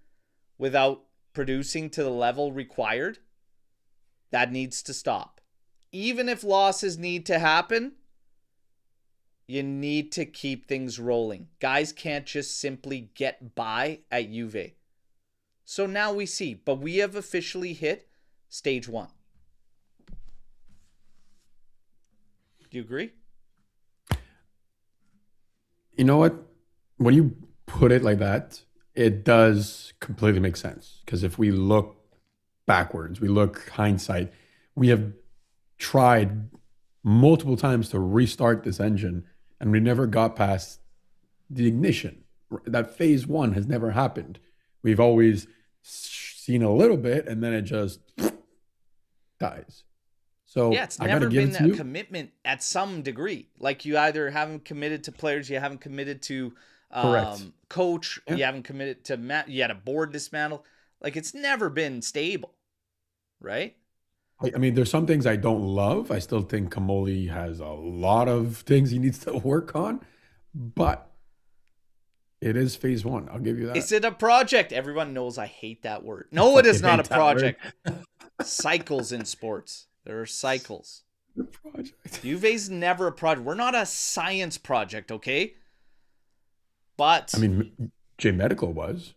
without producing to the level required. That needs to stop. Even if losses need to happen, you need to keep things rolling. Guys can't just simply get by at Juve. So now we see, but we have officially hit stage 1. Do you agree? You know what? When you put it like that, it does completely make sense. Because if we look backwards, we look hindsight, we have tried multiple times to restart this engine and we never got past the ignition. That phase 1 has never happened. We've always seen a little bit and then it just dies. So yeah, it's never been a commitment at some degree. Like you either haven't committed to players, you haven't committed to coach, you haven't committed to you had a board dismantle. Like it's never been stable, right? I mean, there's some things I don't love. I still think Kamoli has a lot of things he needs to work on, but it is phase 1. I'll give you that. Is it a project? Everyone knows I hate that word. No, it is not a project. Cycles in sports. There are cycles. The project. Juve's never a project. We're not a science project, okay? But I mean, J Medical was.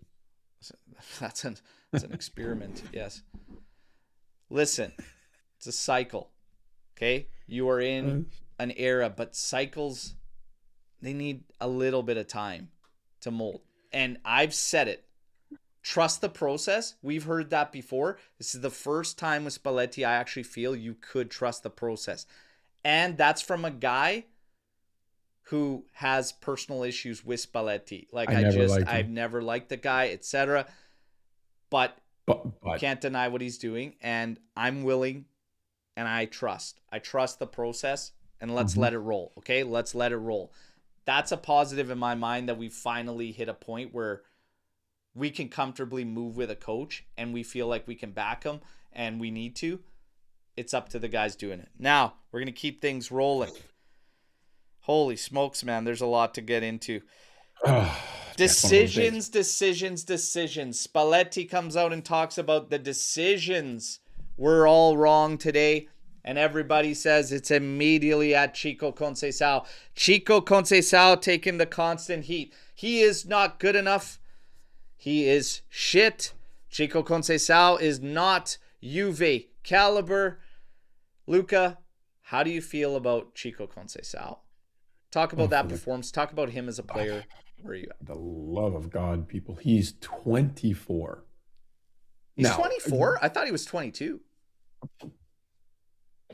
That's an experiment, yes. Listen, it's a cycle, okay? You are in an era, but cycles, they need a little bit of time to mold. And I've said it. Trust the process. We've heard that before. This is the first time with Spalletti I actually feel you could trust the process. And that's from a guy who has personal issues with Spalletti. Like I've never liked the guy, etc. But you can't deny what he's doing. And I'm willing and I trust. I trust the process and let's let it roll. Okay, let's let it roll. That's a positive in my mind that we finally hit a point where we can comfortably move with a coach and we feel like we can back him and we need to. It's up to the guys doing it. Now, we're going to keep things rolling. Holy smokes, man. There's a lot to get into. Decisions. Spalletti comes out and talks about the decisions. We're all wrong today. And everybody says it's immediately at Chico Conceição. Chico Conceição taking the constant heat. He is not good enough. He is shit. Chico Conceição is not Juve caliber. Luca, how do you feel about Chico Conceição? Talk about that performance. Talk about him as a player. Where are you at? The love of God, people. He's 24. He's 24? I thought he was 22.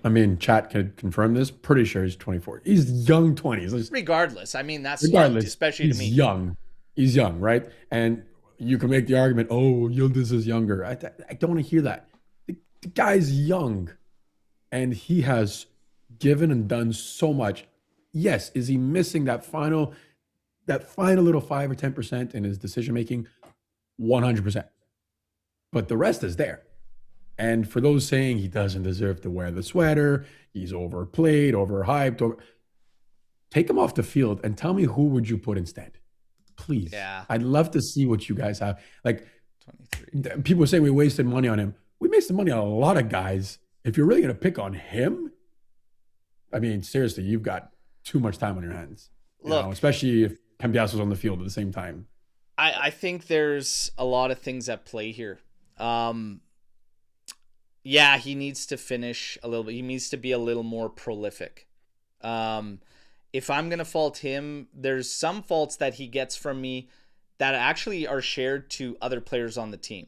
I mean, chat could confirm this. Pretty sure he's 24. He's young 20s. Regardless. I mean, that's young, especially to me. He's young. He's young, right? And you can make the argument, oh, Yildiz is younger. I don't want to hear that. The guy's young. And he has given and done so much. Yes, is he missing that final little 5 or 10% in his decision making? 100%. But the rest is there. And for those saying he doesn't deserve to wear the sweater, he's overplayed, overhyped, take him off the field and tell me who would you put instead? Please. Yeah. I'd love to see what you guys have. Like 23. People say we wasted money on him. We wasted money on a lot of guys. If you're really going to pick on him, I mean, seriously, you've got too much time on your hands. Look, especially if Cambias was on the field at the same time. I think there's a lot of things at play here. Yeah, he needs to finish a little bit. He needs to be a little more prolific. If I'm going to fault him, there's some faults that he gets from me that actually are shared to other players on the team.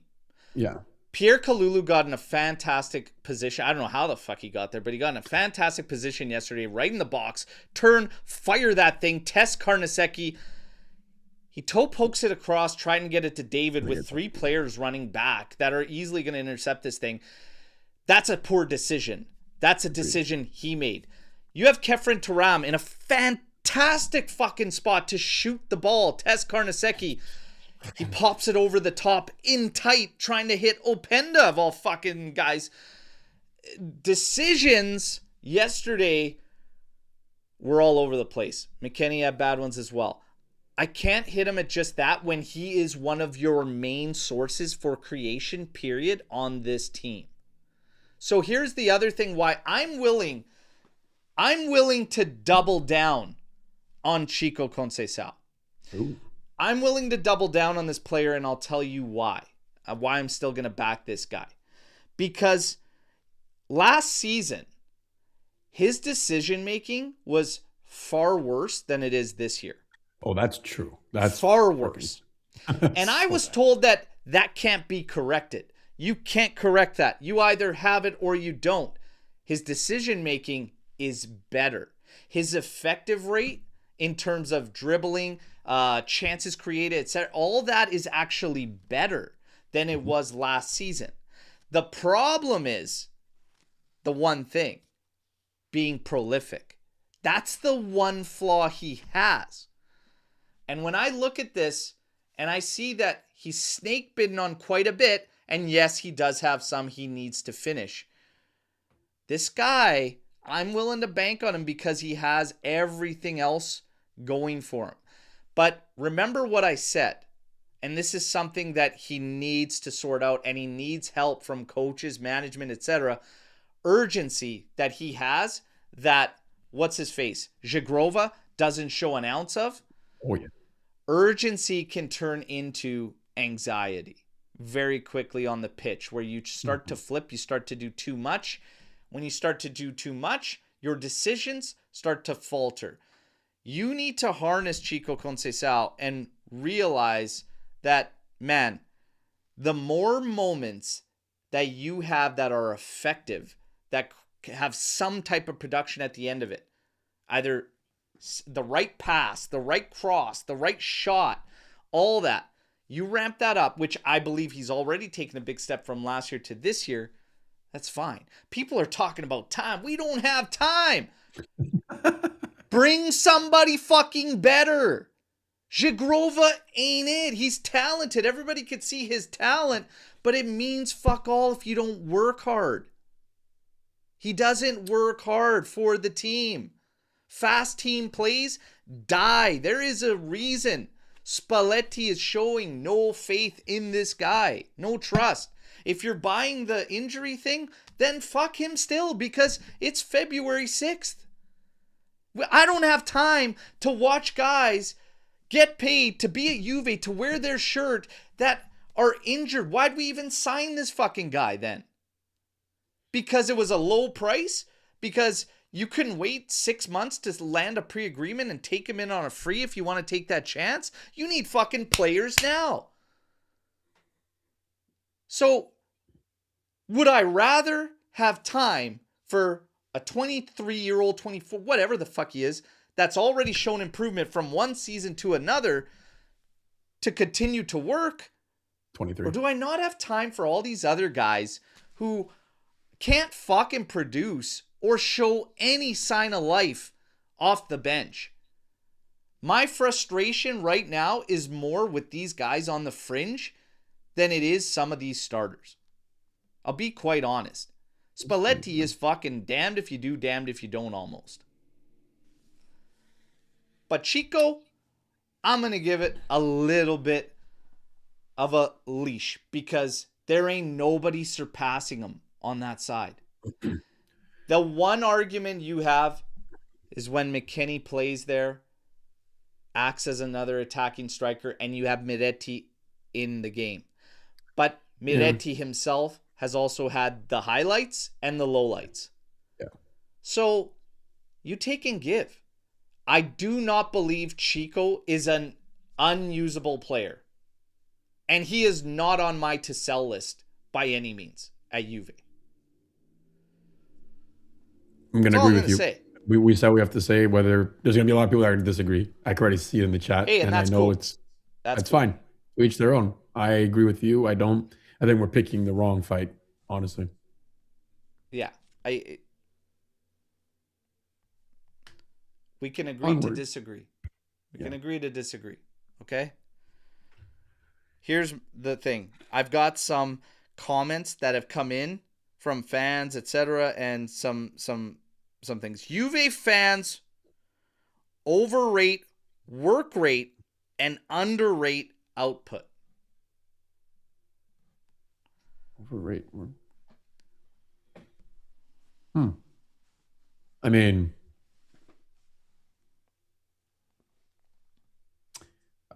Yeah. Pierre Kalulu got in a fantastic position. I don't know how the fuck he got there, but he got in a fantastic position yesterday, right in the box. Turn, fire that thing, test Karnasecki. He toe pokes it across, trying to get it to David with 3 players running back that are easily going to intercept this thing. That's a poor decision. That's a decision he made. You have Kefren Turam in a fantastic fucking spot to shoot the ball. Test Karnasecki. He pops it over the top in tight, trying to hit Openda of all fucking guys. Decisions yesterday were all over the place. McKennie had bad ones as well. I can't hit him at just that when he is one of your main sources for creation, period, on this team. So here's the other thing why I'm willing to double down on Chico Conceição. Ooh. I'm willing to double down on this player, and I'll tell you why I'm still going to back this guy. Because last season, his decision-making was far worse than it is this year. Oh, that's true. That's far worse. And I was told that can't be corrected. You can't correct that. You either have it or you don't. His decision-making is better. His effective rate in terms of dribbling, chances created, etc., all that is actually better than it was last season. The problem is the one thing, being prolific. That's the one flaw he has. And when I look at this and I see that he's snake bitten on quite a bit, and yes, he does have some he needs to finish. This guy, I'm willing to bank on him because he has everything else going for him. But remember what I said, and this is something that he needs to sort out, and he needs help from coaches, management, etc. Urgency that he has that, what's his face, Zagrova doesn't show an ounce of. Oh, yeah. Urgency can turn into anxiety very quickly on the pitch, where you start to flip, you start to do too much. When you start to do too much, your decisions start to falter. You need to harness Chico Conceição and realize that, man, the more moments that you have that are effective, that have some type of production at the end of it, either the right pass, the right cross, the right shot, all that, you ramp that up, which I believe he's already taken a big step from last year to this year. That's fine. People are talking about time. We don't have time. Bring somebody fucking better. Zagrova ain't it. He's talented. Everybody could see his talent, but it means fuck all if you don't work hard. He doesn't work hard for the team. Fast team plays die. There is a reason Spalletti is showing no faith in this guy. No trust. If you're buying the injury thing, then fuck him still, because it's February 6th. I don't have time to watch guys get paid to be at Juve, to wear their shirt, that are injured. Why'd we even sign this fucking guy then? Because it was a low price? Because you couldn't wait 6 months to land a pre-agreement and take him in on a free if you want to take that chance? You need fucking players now. So, would I rather have time for a 23-year-old, 24, whatever the fuck he is, that's already shown improvement from one season to another to continue to work? 23. Or do I not have time for all these other guys who can't fucking produce or show any sign of life off the bench? My frustration right now is more with these guys on the fringe than it is some of these starters. I'll be quite honest. Spalletti is fucking damned if you do, damned if you don't almost. But Chico, I'm going to give it a little bit of a leash, because there ain't nobody surpassing him on that side. The one argument you have is when McKennie plays there, acts as another attacking striker, and you have Miretti in the game. But Miretti himself has also had the highlights and the lowlights. Yeah. So you take and give. I do not believe Chico is an unusable player. And he is not on my to sell list by any means at Juve. I'm going to That's all agree I'm with gonna you. say. We said we have to say whether there's going to be a lot of people that are going to disagree. I can already see it in the chat, Hey, and and I that's know cool. That's that's cool. fine. To each their own. I agree with you. I think we're picking the wrong fight, honestly. Yeah. We can agree to Onward. disagree. We can agree to disagree. Okay? Here's the thing. I've got some comments that have come in from fans, etc., and some things. Juve fans overrate work rate and underrate output. Overrate. I mean,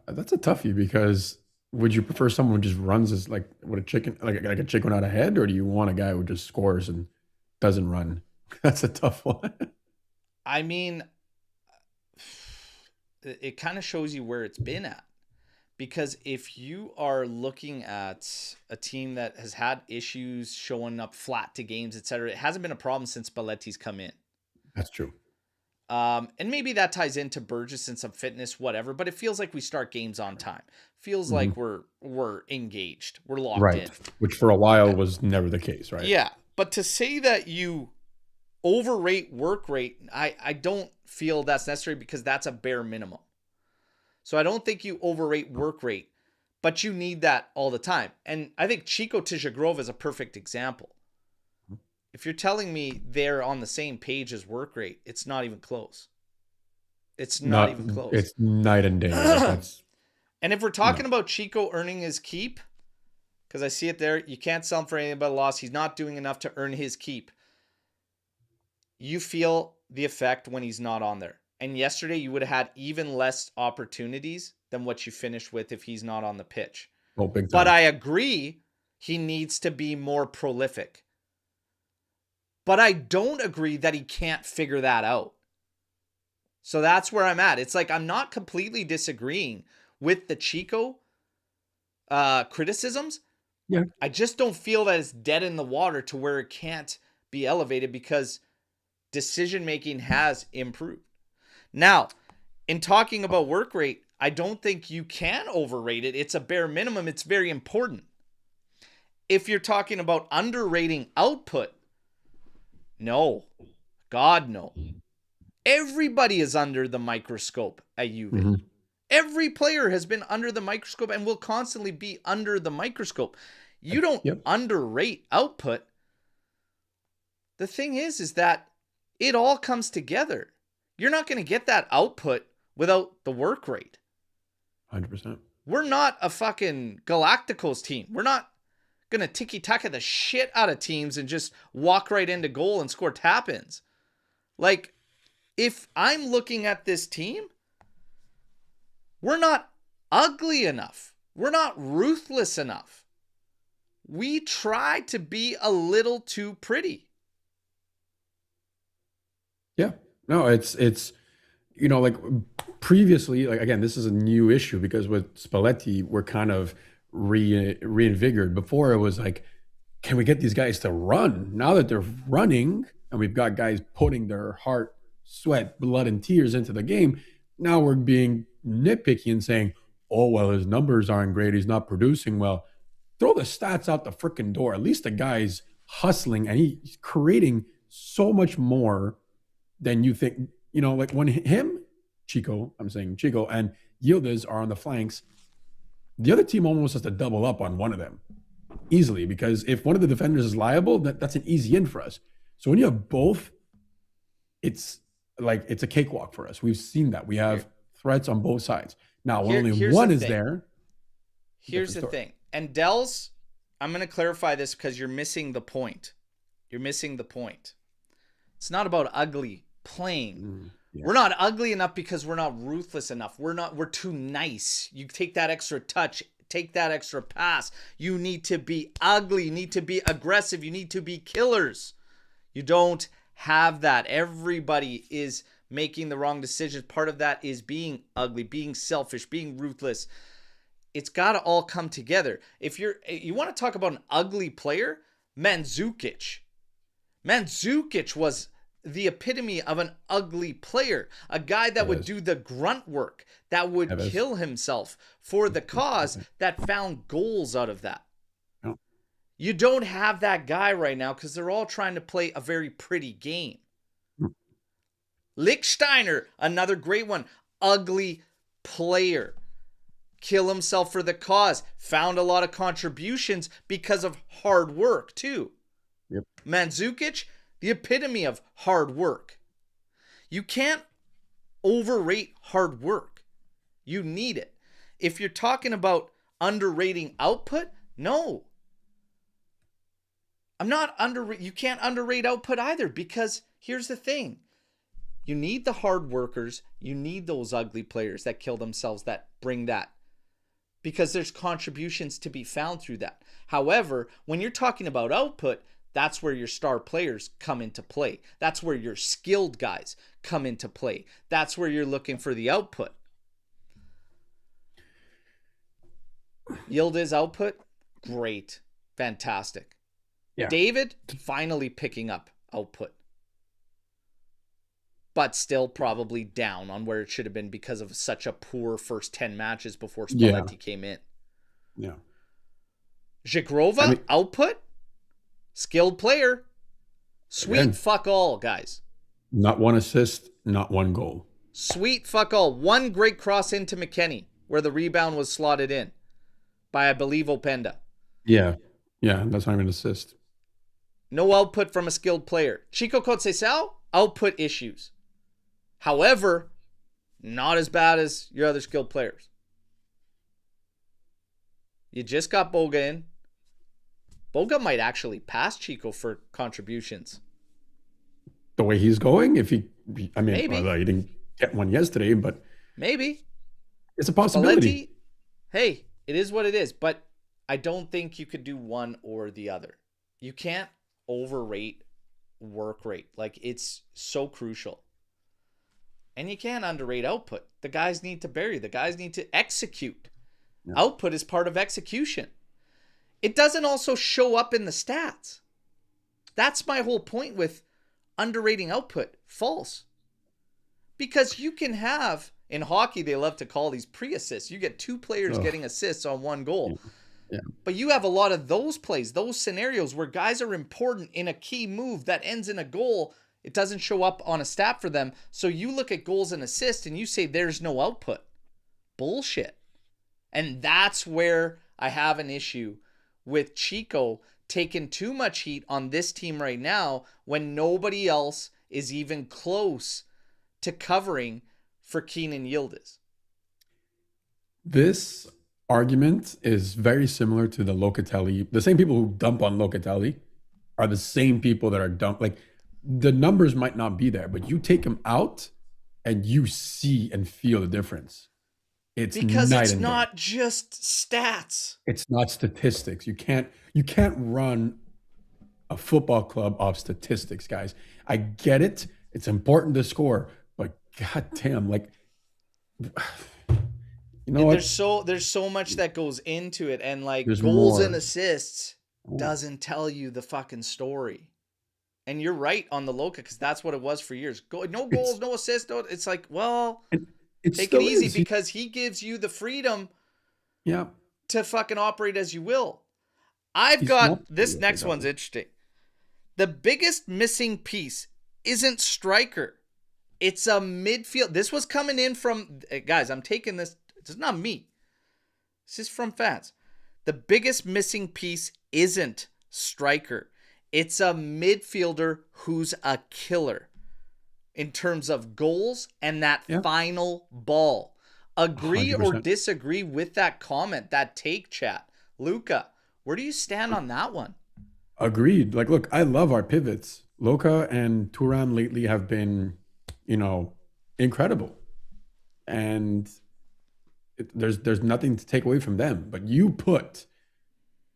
that's a toughie because would you prefer someone who just runs as like with a chicken, like a chicken out ahead, or do you want a guy who just scores and doesn't run? That's a tough one. I mean, it kind of shows you where it's been at. Because if you are looking at a team that has had issues showing up flat to games, etc., it hasn't been a problem since Spalletti's come in. That's true. And maybe that ties into Burgess and some fitness, whatever. But it feels like we start games on time. Feels like we're engaged. We're locked in. Which for a while was never the case, right? Yeah. But to say that you overrate work rate, I don't feel that's necessary because that's a bare minimum. So I don't think you overrate work rate, but you need that all the time. And I think Chico Tijagrova is a perfect example. If you're telling me they're on the same page as work rate, it's not even close. It's not even close. It's night and day. That's, and if we're talking about Chico earning his keep, because I see it there, you can't sell him for anything but a loss. He's not doing enough to earn his keep. You feel the effect when he's not on there. And yesterday you would have had even less opportunities than what you finished with if he's not on the pitch. oh, big time. But I agree he needs to be more prolific. But I don't agree that he can't figure that out. So that's where I'm at. It's like I'm not completely disagreeing with the Chico criticisms. Yeah. I just don't feel that it's dead in the water to where it can't be elevated because decision-making has improved. Now, in talking about work rate, I don't think you can overrate it. It's a bare minimum. It's very important. If you're talking about underrating output, no. God, no. Everybody is under the microscope at Juve. Mm-hmm. Every player has been under the microscope and will constantly be under the microscope. You don't underrate output. The thing is that it all comes together. You're not going to get that output without the work rate. 100%. We're not a fucking Galacticos team. We're not going to tiki-taka the shit out of teams and just walk right into goal and score tap-ins. Like, if I'm looking at this team, we're not ugly enough. We're not ruthless enough. We try to be a little too pretty. Yeah. No, it's like previously, like again, this is a new issue because with Spalletti, we're kind of reinvigorated. Before it was like, can we get these guys to run? Now that they're running and we've got guys putting their heart, sweat, blood, and tears into the game, now we're being nitpicky and saying, oh, well, his numbers aren't great. He's not producing well. Throw the stats out the freaking door. At least the guy's hustling and he's creating so much more than you think. Like when Chico and Yildiz are on the flanks, the other team almost has to double up on one of them easily because if one of the defenders is liable, that's an easy in for us. So when you have both, it's a cakewalk for us. We've seen that. We have threats on both sides. Now, when only one is there. Here's the thing. And Dells, I'm going to clarify this because you're missing the point. It's not about ugly playing. We're not ugly enough because we're not ruthless enough. We're too nice. You take that extra touch, take that extra pass. You need to be ugly. You need to be aggressive. You need to be killers. You don't have that. Everybody is making the wrong decisions. Part of that is being ugly, being selfish, being ruthless. It's got to all come together. If you want to talk about an ugly player, Mandzukic. Mandzukic was the epitome of an ugly player, a guy that would do the grunt work, that would kill himself for the cause, that found goals out of that. You don't have that guy right now because they're all trying to play a very pretty game. Lichtsteiner, another great one. Ugly player. Kill himself for the cause. Found a lot of contributions because of hard work, too. Yep. Mandzukic, the epitome of hard work. You can't overrate hard work. You need it. If you're talking about underrating output, no. You can't underrate output either, because here's the thing. You need the hard workers. You need those ugly players that kill themselves, that bring that. Because there's contributions to be found through that. However, when you're talking about output, that's where your star players come into play. That's where your skilled guys come into play. That's where you're looking for the output. Yildiz output, great. Fantastic. Yeah. David, finally picking up output. But still probably down on where it should have been because of such a poor first 10 matches before Spalletti came in. Yeah. Zhigrova, output, skilled player, sweet again, fuck all, guys. Not one assist, not one goal. Sweet fuck all. One great cross into McKennie where the rebound was slotted in by, I believe, Openda. Yeah. Yeah, that's not even an assist. No output from a skilled player. Chico Conceição, output issues. However, not as bad as your other skilled players. You just got Boga in. Boga might actually pass Chico for contributions. The way he's going, maybe. Well, he didn't get one yesterday, but maybe. It's a possibility. Spalletti, hey, it is what it is, but I don't think you could do one or the other. You can't overrate work rate. Like, it's so crucial. And you can't underrate output. The guys need to bury. The guys need to execute. Yeah. Output is part of execution. It doesn't also show up in the stats. That's my whole point with underrating output. False. Because you can have, in hockey, they love to call these pre-assists. You get two players getting assists on one goal. Yeah. But you have a lot of those plays, those scenarios where guys are important in a key move that ends in a goal. It doesn't show up on a stat for them. So you look at goals and assists and you say there's no output. Bullshit. And that's where I have an issue with Chico taking too much heat on this team right now when nobody else is even close to covering for Kenan Yildiz. This argument is very similar to the Locatelli. The same people who dump on Locatelli are the same people that are dump. Like, the numbers might not be there, but you take him out and you see and feel the difference. It's because it's not just stats. It's not statistics. You can't run a football club off statistics, guys. I get it. It's important to score, but goddamn, like, you know what? There's so much that goes into it, and like there's goals more. and assists doesn't tell you the fucking story. And you're right on the Loca, because that's what it was for years. No goals, no assists. No, it's like, well, take it easy because he gives you the freedom to fucking operate as you will. I've got this next one's interesting. The biggest missing piece isn't striker. It's a midfield. This was coming in from, guys, I'm taking this. It's not me. This is from fans. The biggest missing piece isn't striker. It's a midfielder who's a killer in terms of goals and that final ball. Agree 100%. Or disagree with that comment, that take, chat? Luca, where do you stand on that one? Agreed. Like, look, I love our pivots. Loca and Thuram lately have been, incredible. And there's nothing to take away from them. But you put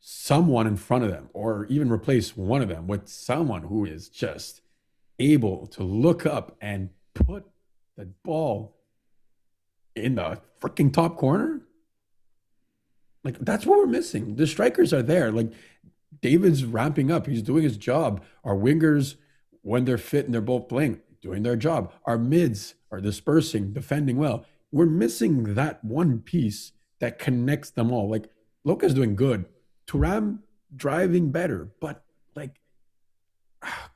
someone in front of them, or even replace one of them with someone who is just able to look up and put the ball in the freaking top corner. Like that's what we're missing. The strikers are there. Like David's ramping up. He's doing his job. Our wingers, when they're fit and they're both playing, doing their job. Our mids are dispersing, defending well. We're missing that one piece that connects them all. Like Luka's doing good. Thuram driving better, but like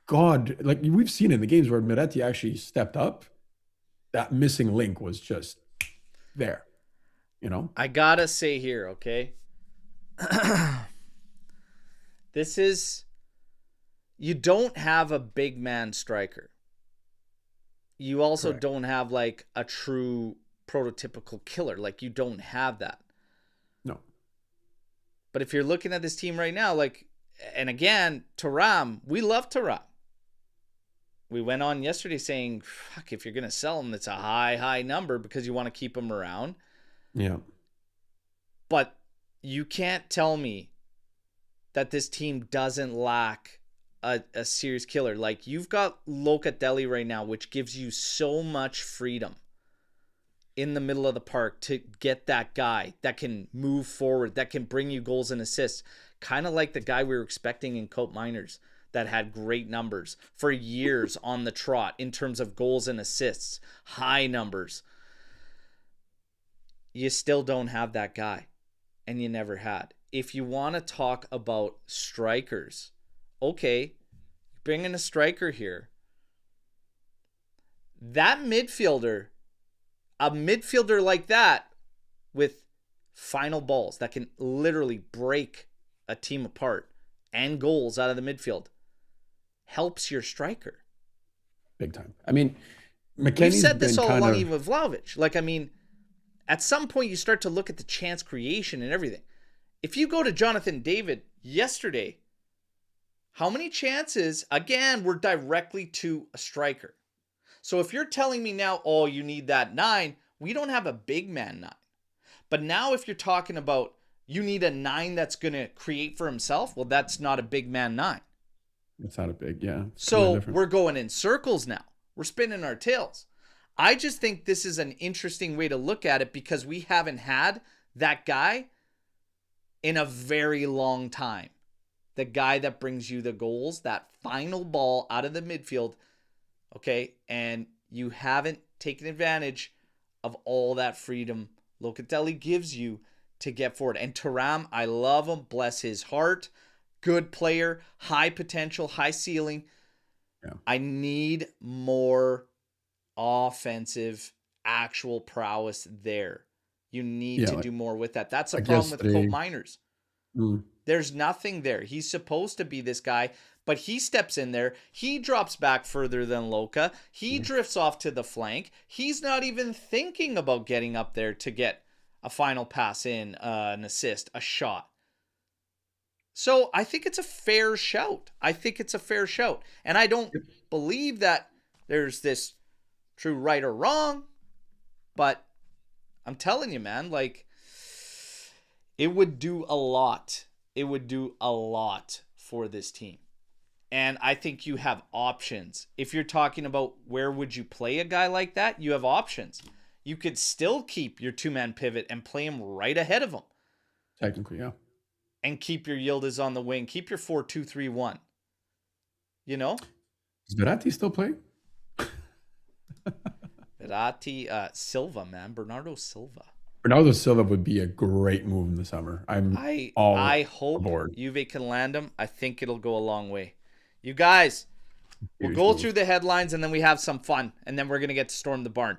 God, like we've seen in the games where Miretti actually stepped up, that missing link was just there, you know? I gotta say here, okay? This is, you don't have a big man striker. You also Correct. don't have like a true prototypical killer. Like you don't have that. No. But if you're looking at this team right now, like, and again, Thuram, we love Thuram. We went on yesterday saying, fuck, if you're going to sell him, it's a high number because you want to keep him around. Yeah. But you can't tell me that this team doesn't lack a serious killer. Like, you've got Locatelli right now, which gives you so much freedom in the middle of the park to get that guy that can move forward, that can bring you goals and assists. Kind of like the guy we were expecting in Cope Miners that had great numbers for years on the trot in terms of goals and assists, high numbers. You still don't have that guy, and you never had. If you want to talk about strikers, okay, bring in a striker here. That midfielder, a midfielder like that with final balls that can literally break a team apart and goals out of the midfield helps your striker. Big time. I mean, We've McKennie's said this been all kind along, of even with Vlahovic. Like, I mean, at some point you start to look at the chance creation and everything. If you go to Jonathan David yesterday, how many chances, again, were directly to a striker? So if you're telling me now, oh, you need that 9, we don't have a big man 9. But now if you're talking about you need a 9 that's going to create for himself, well, that's not a big man 9. it's not a big, yeah. It's So totally different. we're going in circles now. We're spinning our tails. I just think this is an interesting way to look at it because we haven't had that guy in a very long time. The guy that brings you the goals, that final ball out of the midfield, okay? And you haven't taken advantage of all that freedom Locatelli gives you to get forward. And Thuram, I love him. Bless his heart. Good player, high potential, high ceiling. Yeah. I need more offensive actual prowess there. You need to do more with that. That's a like problem with Cope yesterday. Miners. Mm, There's nothing there. He's supposed to be this guy, but he steps in there. He drops back further than Loca. He drifts off to the flank. He's not even thinking about getting up there to get a final pass in, an assist, a shot. So I think it's a fair shout. And I don't believe that there's this true right or wrong, but I'm telling you, man, like, it would do a lot. It would do a lot for this team. And I think you have options. If you're talking about where would you play a guy like that, you have options. You could still keep your 2-man pivot and play him right ahead of him. technically, yeah. And keep your Yildiz on the wing. Keep your 4-2-3-1. You know? Is Verratti still playing? Verratti, Silva, man. Bernardo Silva. Bernardo Silva would be a great move in the summer. I hope aboard. Juve can land him. I think it'll go a long way. You guys, we'll go through the headlines and then we have some fun. And then we're going to get to storm the barn.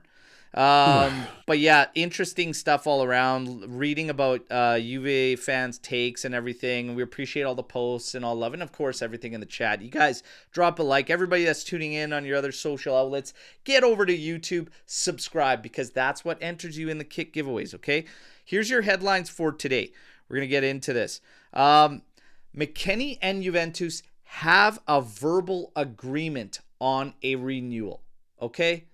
But yeah, interesting stuff all around. Reading about Juve fans' takes and everything. We appreciate all the posts and all love. And of course, everything in the chat. You guys, drop a like. Everybody that's tuning in on your other social outlets, get over to YouTube, subscribe, because that's what enters you in the kit giveaways, okay? Here's your headlines for today. We're going to get into this. McKennie and Juventus have a verbal agreement on a renewal, okay?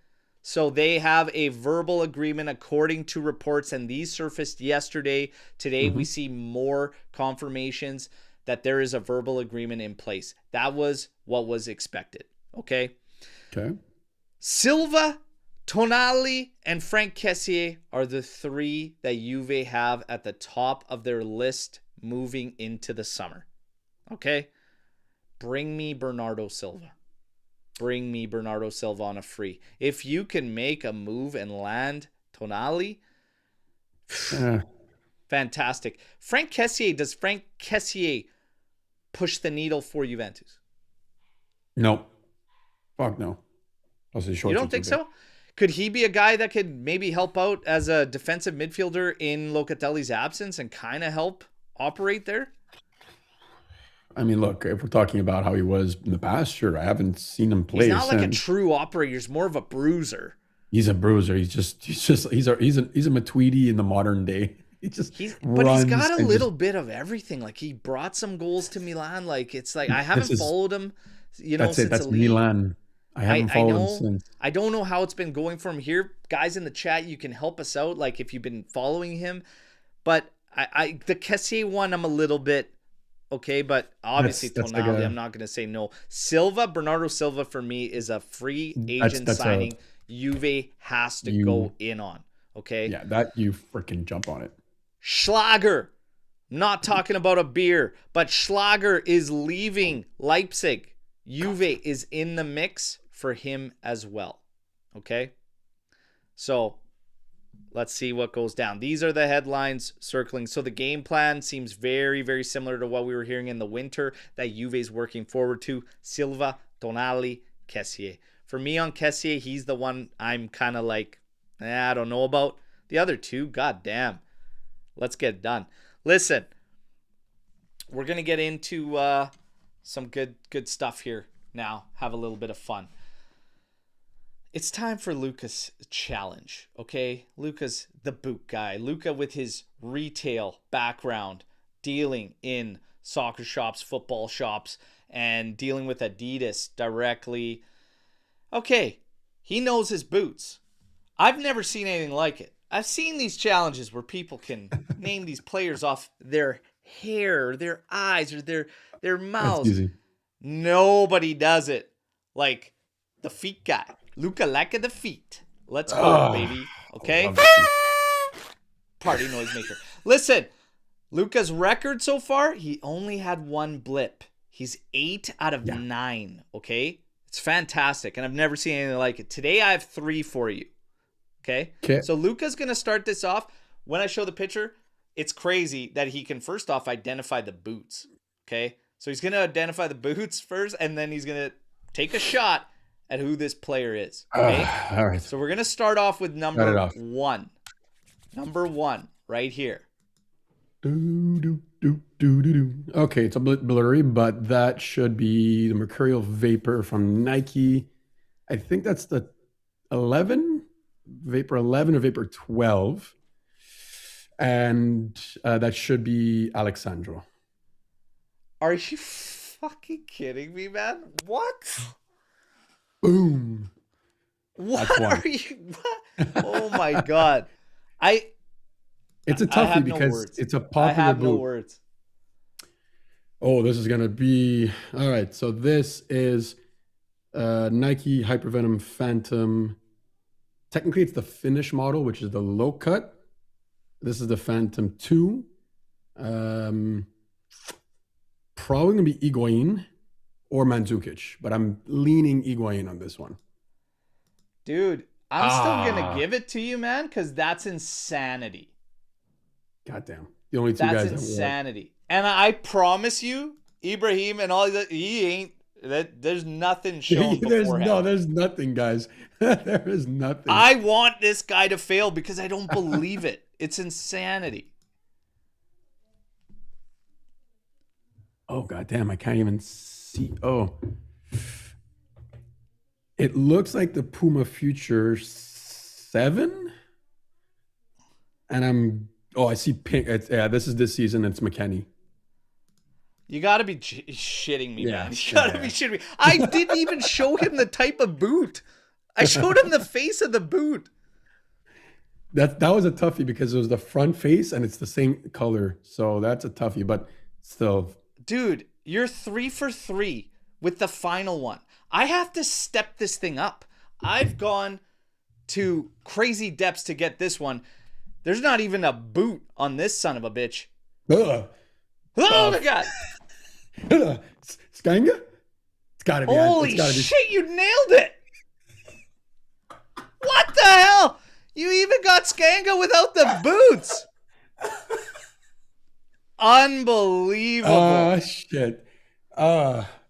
So they have a verbal agreement according to reports, and these surfaced yesterday. Today we see more confirmations that there is a verbal agreement in place. That was what was expected, okay? Okay. Silva Tonali and Frank Kessié are the three that Juve have at the top of their list moving into the summer. Okay? Bring me Bernardo Silva. Bring me Bernardo Silva on a free. If you can make a move and land Tonali, fantastic. Does Frank Kessié push the needle for Juventus? No. Fuck no. You don't think so? Could he be a guy that could maybe help out as a defensive midfielder in Locatelli's absence and kind of help operate there? I mean, look, if we're talking about how he was in the past, sure, I haven't seen him play. He's not like a true operator. He's more of a bruiser. He's a bruiser. He's a Matuidi in the modern day. But he's got a little bit of everything. Like, he brought some goals to Milan. Like, it's like I haven't followed him, since that's Milan. I haven't followed him since. I don't know how it's been going for him here. Guys in the chat, you can help us out, like, if you've been following him. But the Kessié one, I'm a little bit okay, but obviously Tonali, I'm not going to say no. Bernardo Silva for me is a free agent signing Juve has to go in on, okay? Yeah, that you freaking jump on it. Schlager. I'm not talking about a beer, but Schlager is leaving Leipzig. Juve is in the mix for him as well. Okay? So, let's see what goes down. These are the headlines circling. So, the game plan seems very, very similar to what we were hearing in the winter that Juve is working forward to. Silva, Tonali, Kessié. For me on Kessié, he's the one I'm kind of like, I don't know about. The other two, goddamn. Let's get it done. Listen, we're going to get into some good stuff here now. Have a little bit of fun. It's time for Luca's challenge, okay? Luca's the boot guy. Luca with his retail background, dealing in soccer shops, football shops, and dealing with Adidas directly. Okay, he knows his boots. I've never seen anything like it. I've seen these challenges where people can name these players off their hair, their eyes, or their mouths. That's easy. Nobody does it like the feet guy. Luca like the feet. Let's go, baby. Okay? Party noisemaker. Listen, Luca's record so far, he only had one blip. He's 8 out of 9, okay? It's fantastic, and I've never seen anything like it. Today, I have 3 for you, okay? So Luca's going to start this off. When I show the picture, it's crazy that he can, first off, identify the boots, okay? So he's going to identify the boots first, and then he's going to take a shot at who this player is, okay? All right. So we're going to start off with number 1. Number 1, right here. Okay, it's a bit blurry, but that should be the Mercurial Vapor from Nike. I think that's the 11, Vapor 11 or Vapor 12. And that should be Alexandro. Are you fucking kidding me, man? What? Boom. What are you? What? Oh my God. It's a toughie because it's a popular boot. I have no words. Oh, this is going to be... All right, so this is Nike Hypervenom Phantom. Technically, it's the finish model, which is the low cut. This is the Phantom 2. Probably going to be Higuain or Mandzukic, but I'm leaning Higuain on this one. Dude, I'm still going to give it to you, man, because that's insanity. Goddamn. The only two guys That's insanity. And I promise you, Ibrahim and all that, he ain't, there's nothing shown beforehand. No, there's nothing, guys. There is nothing. I want this guy to fail because I don't believe it. It's insanity. Oh, goddamn. I can't even see. Oh. It looks like the Puma Future 7. And I see pink. This is this season. It's McKennie. You got to be shitting me, man. You got to be shitting me. I didn't even show him the type of boot. I showed him the face of the boot. That was a toughie because it was the front face and it's the same color. So that's a toughie, but still. Dude, you're 3 for 3 with the final one. I have to step this thing up. I've gone to crazy depths to get this one. There's not even a boot on this son of a bitch. Oh my God. Skanga? It's gotta be. Holy shit, you nailed it. What the hell? You even got Skanga without the boots. Unbelievable. Oh, shit.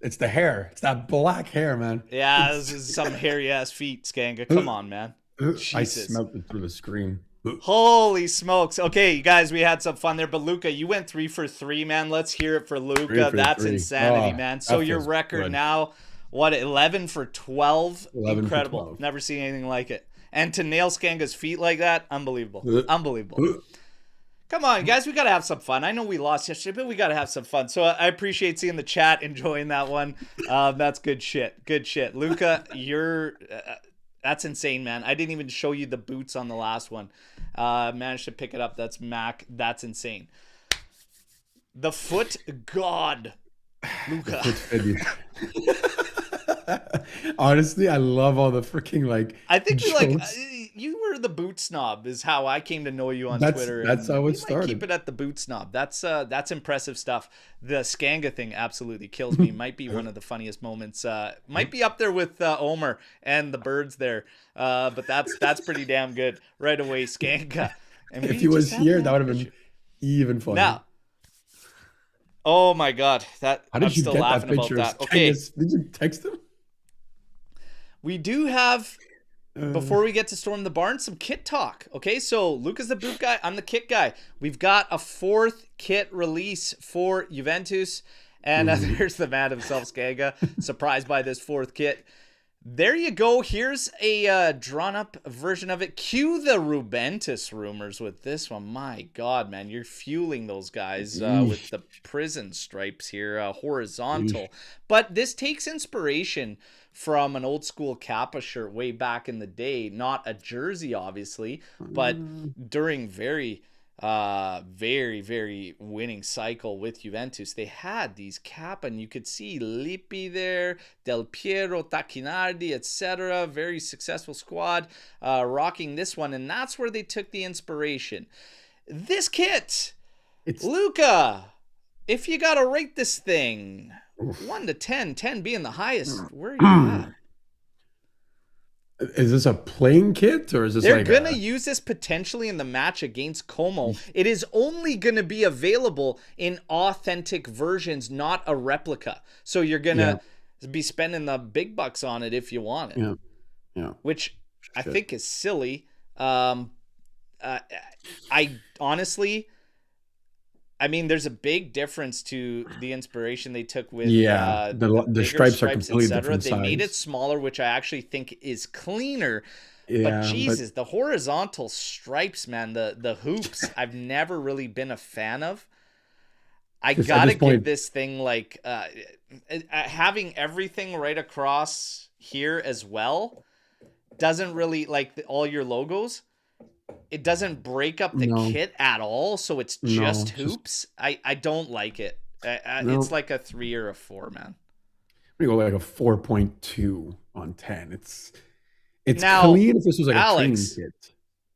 It's the hair. It's that black hair, man. Yeah, this is some hairy ass feet, Skanga. Come on, man. Jesus. I smelled it through the screen. Holy smokes. Okay, you guys, we had some fun there. But Luca, you went 3 for 3, man. Let's hear it for Luca. That's insanity, man. So your record now, what, 11 for 12? 11 Incredible. for 12. Never seen anything like it. And to nail Skanga's feet like that, unbelievable. Unbelievable. Come on, guys. We got to have some fun. I know we lost yesterday, but we got to have some fun. So I appreciate seeing the chat, enjoying that one. That's good shit. Good shit. Luca, you're... that's insane, man. I didn't even show you the boots on the last one. Managed to pick it up. That's Mac. That's insane. The foot god, Luca. Honestly, I love all the freaking I think jokes. you were the boot snob is how I came to know you on Twitter. That's how it started. Keep it at the boot snob. That's impressive stuff. The Skanga thing absolutely kills me. Might be one of the funniest moments. Might be up there with Omer and the birds there. But that's pretty damn good. Right away, Skanga. And if he was here, that would have been even funny. Now, oh my God, I'm still laughing about that. Okay, did you text him? We do have, before we get to Storm the Barn, some kit talk. Okay, so Luca's the boot guy. I'm the kit guy. We've got a 4th kit release for Juventus. And there's the man himself, Skanga, surprised by this 4th kit. There you go. Here's a drawn-up version of it. Cue the Juventus rumors with this one. My God, man, you're fueling those guys with the prison stripes here, horizontal. But this takes inspiration from an old school Kappa shirt way back in the day. Not a jersey, obviously, but during very, very winning cycle with Juventus, they had these Kappa, and you could see Lippi there, Del Piero, Tacchinardi, etc. Very successful squad rocking this one, and that's where they took the inspiration. This kit, Luca, if you gotta rate this thing, 1 to 10, 10 being the highest, where are you at? Is this a playing kit, or is this They're going to use this potentially in the match against Como. It is only going to be available in authentic versions, not a replica. So you're going to be spending the big bucks on it if you want it. Yeah. Which I think is silly. I honestly... I mean, there's a big difference to the inspiration they took with the stripes are completely different size. They made it smaller, which I actually think is cleaner. But Jesus, the horizontal stripes, man, the hoops, I've never really been a fan of. I gotta give this thing having everything right across here as well doesn't really all your logos. It doesn't break up the kit at all, so it's just hoops. I don't like it. It's like a 3 or a 4, man. We go like a 4.2 on 10. It's now, clean if this was like Alex, a clean kit.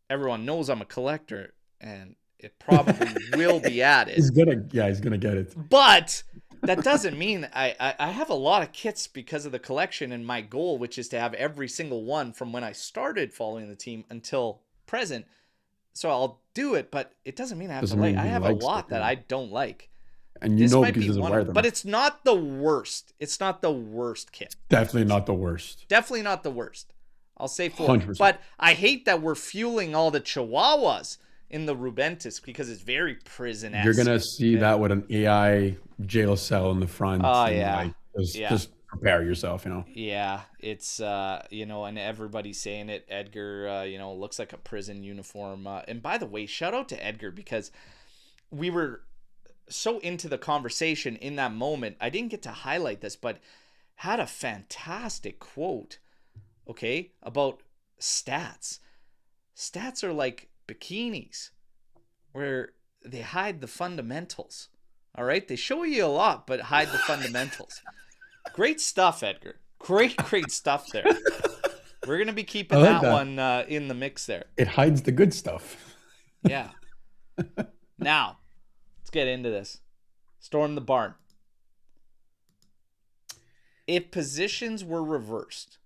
Everyone knows I'm a collector, and it probably will be added. He's gonna get it. But that doesn't mean I have a lot of kits because of the collection, and my goal, which is to have every single one from when I started following the team until present. So I'll do it, but it doesn't mean I have to like. I have a lot that I don't like. And this might be one of them. But it's not the worst. It's not the worst kit. Definitely not the worst. Definitely not the worst. I'll say 4. 100%. But I hate that we're fueling all the chihuahuas in the Juventus because it's very prison-esque. You're gonna see that with an AI jail cell in the front. Oh yeah. Just prepare yourself, Yeah, it's and everybody's saying it. Edgar, looks like a prison uniform. And by the way, shout out to Edgar, because we were so into the conversation in that moment. I didn't get to highlight this, but had a fantastic quote, about stats. Stats are like bikinis where they hide the fundamentals. All right? They show you a lot, but hide the fundamentals. Great stuff, Edgar. Great stuff there. We're going to be I keeping like that that. one in the mix there. It hides the good stuff. Yeah. Now, let's get into this. Storm the barn. If positions were reversed,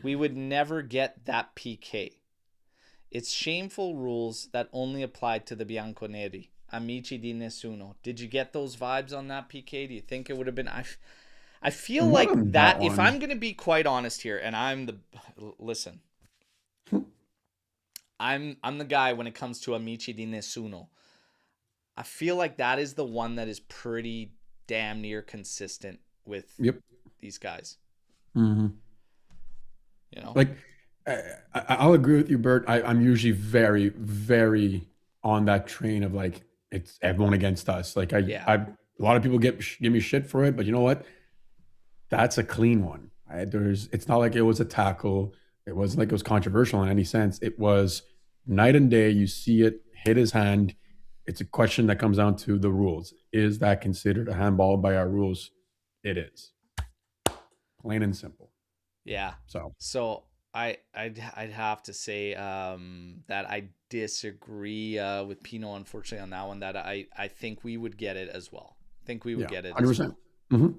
we would never get that PK. It's shameful rules that only apply to the Bianconeri. Amici di nessuno. Did you get those vibes on that PK? Do you think it would have been... I feel Not like on that, that if one. I'm going to be quite honest here, and listen, I'm the guy when it comes to Amici di nessuno. I feel like that is the one that is pretty damn near consistent with Yep. these guys. Hmm. You know? Like, I'll agree with you, Bert. I'm usually very, very on that train of like, it's everyone against us. Like, Yeah. a lot of people give me shit for it, but you know what? That's a clean one. It's not like it was a tackle. It wasn't like it was controversial in any sense. It was night and day. You see it hit his hand. It's a question that comes down to the rules. Is that considered a handball by our rules? It is. Plain and simple. Yeah. So So I'd have to say that I disagree with Pino, unfortunately, on that one. That I think we would get it as well. I think we would yeah, get it as 100%. well. Mm-hmm.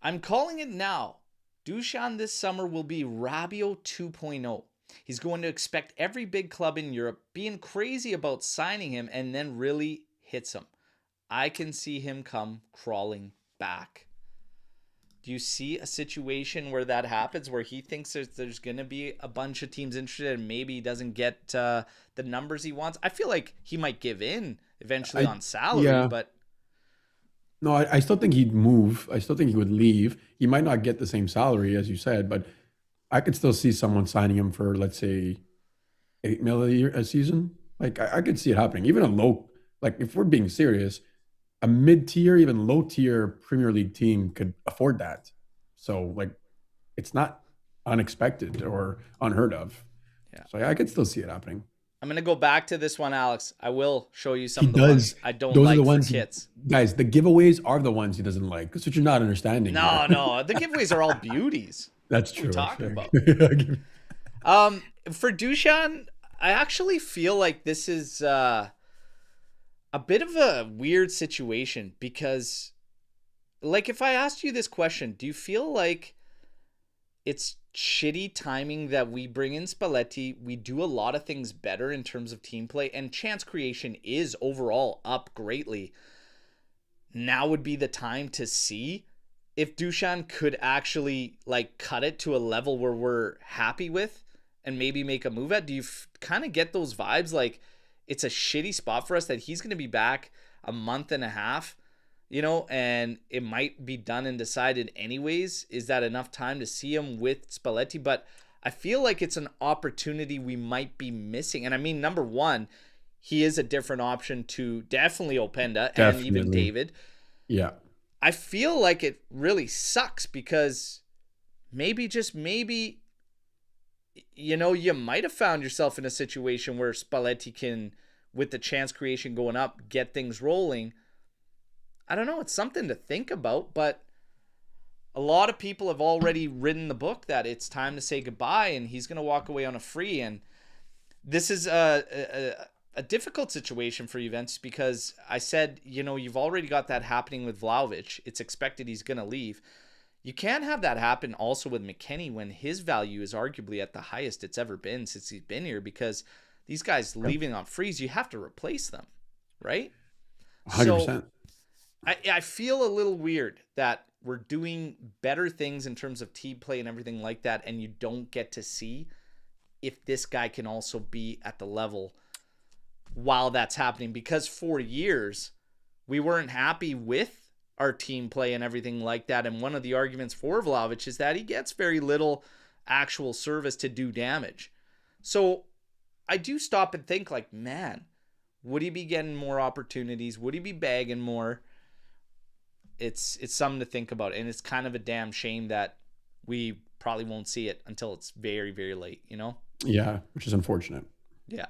I'm calling it now. Dusan this summer will be Rabiot 2.0. He's going to expect every big club in Europe being crazy about signing him and then really hits him. I can see him come crawling back. Do you see a situation where that happens, where he thinks there's going to be a bunch of teams interested and maybe he doesn't get the numbers he wants? I feel like he might give in eventually on salary, Yeah. but No, I still think he'd move. I still think he would leave. He might not get the same salary as you said, but I could still see someone signing him for, let's say, 8 mil a season. Like I could see it happening. Even a low, like if we're being serious, a mid-tier, even low-tier Premier League team could afford that. So like, it's not unexpected or unheard of. yeah. So yeah, I could still see it happening. I'm going to go back to this one, Alex. I will show you some He of the ones does. I don't Those are the like for ones, kits. guys. The giveaways are the ones he doesn't like. That's what you're not understanding No, here. no. The giveaways are all beauties. That's What are we true. talking Actually. about? For Dusan, I actually feel like this is a bit of a weird situation because, like, if I asked you this question, do you feel like it's shitty timing that we bring in Spalletti? We do a lot of things better in terms of team play, and chance creation is overall up greatly. Now would be the time to see if Dusan could actually like cut it to a level where we're happy with and maybe make a move at. Do you kind of get those vibes like it's a shitty spot for us that he's going to be back a month and a half, and it might be done and decided anyways? Is that enough time to see him with Spalletti? But I feel like it's an opportunity we might be missing. And I mean, number one, he is a different option to definitely Openda and even Definitely. David. Yeah. I feel like it really sucks because maybe, just maybe, you might have found yourself in a situation where Spalletti can, with the chance creation going up, get things rolling. I don't know. It's something to think about, but a lot of people have already written the book that it's time to say goodbye and he's going to walk away on a free. And this is a difficult situation for Juventus because I said, you've already got that happening with Vlahovic. It's expected he's going to leave. You can't have that happen also with McKennie when his value is arguably at the highest it's ever been since he's been here, because these guys leaving on frees, you have to replace them, right? 100%. So I feel a little weird that we're doing better things in terms of team play and everything like that, and you don't get to see if this guy can also be at the level while that's happening, because for years we weren't happy with our team play and everything like that. And one of the arguments for Vlahovic is that he gets very little actual service to do damage. So I do stop and think like, man, would he be getting more opportunities? Would he be bagging more? It's something to think about. And it's kind of a damn shame that we probably won't see it until it's very, very late, Yeah, which is unfortunate. Yeah.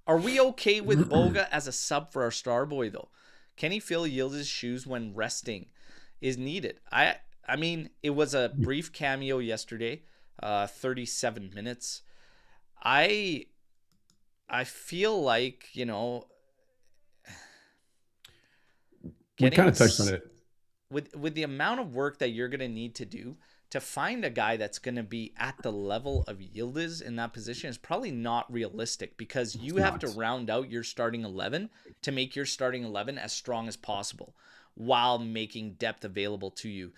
Are we okay with Boga as a sub for our star boy, though? Can he fill Yildiz shoes when resting is needed? I mean, it was a brief cameo yesterday, 37 minutes. I feel like, We getting kind of touched on it. with the amount of work that you're going to need to do to find a guy that's going to be at the level of Yildiz in that position is probably not realistic, because you have to round out your starting 11 to make your starting 11 as strong as possible while making depth available to you.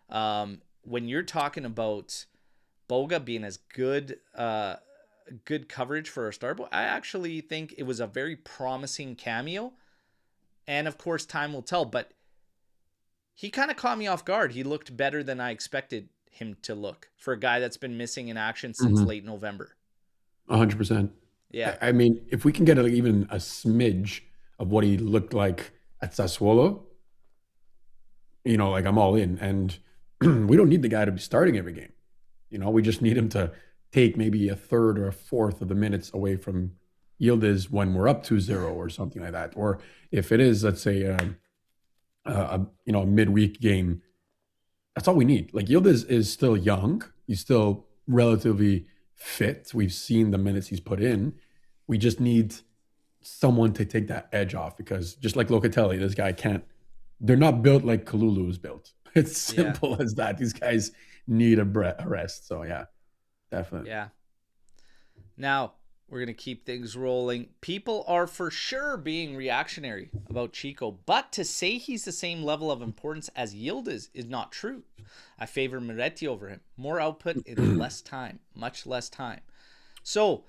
When you're talking about Boga being as good coverage for a start, I actually think it was a very promising cameo. And of course, time will tell, but he kind of caught me off guard. He looked better than I expected him to look for a guy that's been missing in action since late November. 100%. Yeah. I mean, if we can get even a smidge of what he looked like at Sassuolo, like I'm all in. And we don't need the guy to be starting every game. We just need him to take maybe a third or a fourth of the minutes away from Yildiz when we're up 2-0 or something like that. Or if it is, let's say, a midweek game, that's all we need. Like, Yildiz is still young. He's still relatively fit. We've seen the minutes he's put in. We just need someone to take that edge off, because just like Locatelli, this guy can't. They're not built like Kalulu is built. It's simple as that. These guys need a rest. So yeah, definitely. Yeah. Now we're gonna keep things rolling. People are for sure being reactionary about Chico, but to say he's the same level of importance as Yildiz is not true. I favor Moretti over him. More output in less time, much less time. So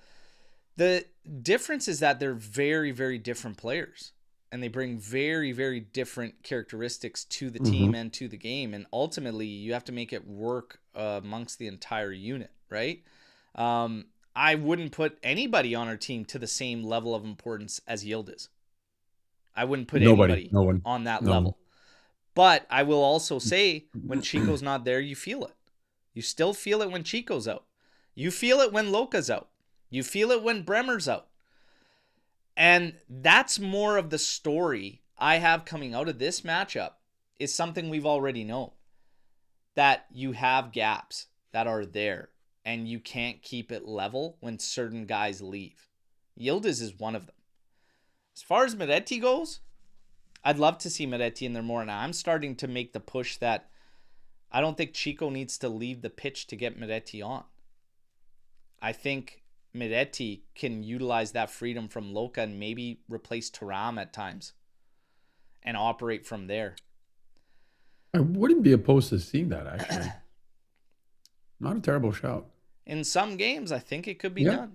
the difference is that they're very, very different players, and they bring very, very different characteristics to the team and to the game. And ultimately, you have to make it work amongst the entire unit, right? I wouldn't put anybody on our team to the same level of importance as Yildiz. I wouldn't put anybody on that level. But I will also say, when Chico's not there, you feel it. You still feel it when Chico's out. You feel it when Loca's out. You feel it when Bremer's out. And that's more of the story I have coming out of this matchup, is something we've already known. That you have gaps that are there, and you can't keep it level when certain guys leave. Yildiz is one of them. As far as Moretti goes, I'd love to see Moretti in there more, and I'm starting to make the push that I don't think Chico needs to leave the pitch to get Moretti on. I think Moretti can utilize that freedom from Loca and maybe replace Thuram at times and operate from there. I wouldn't be opposed to seeing that, actually. Not a terrible shout. In some games, I think it could be done.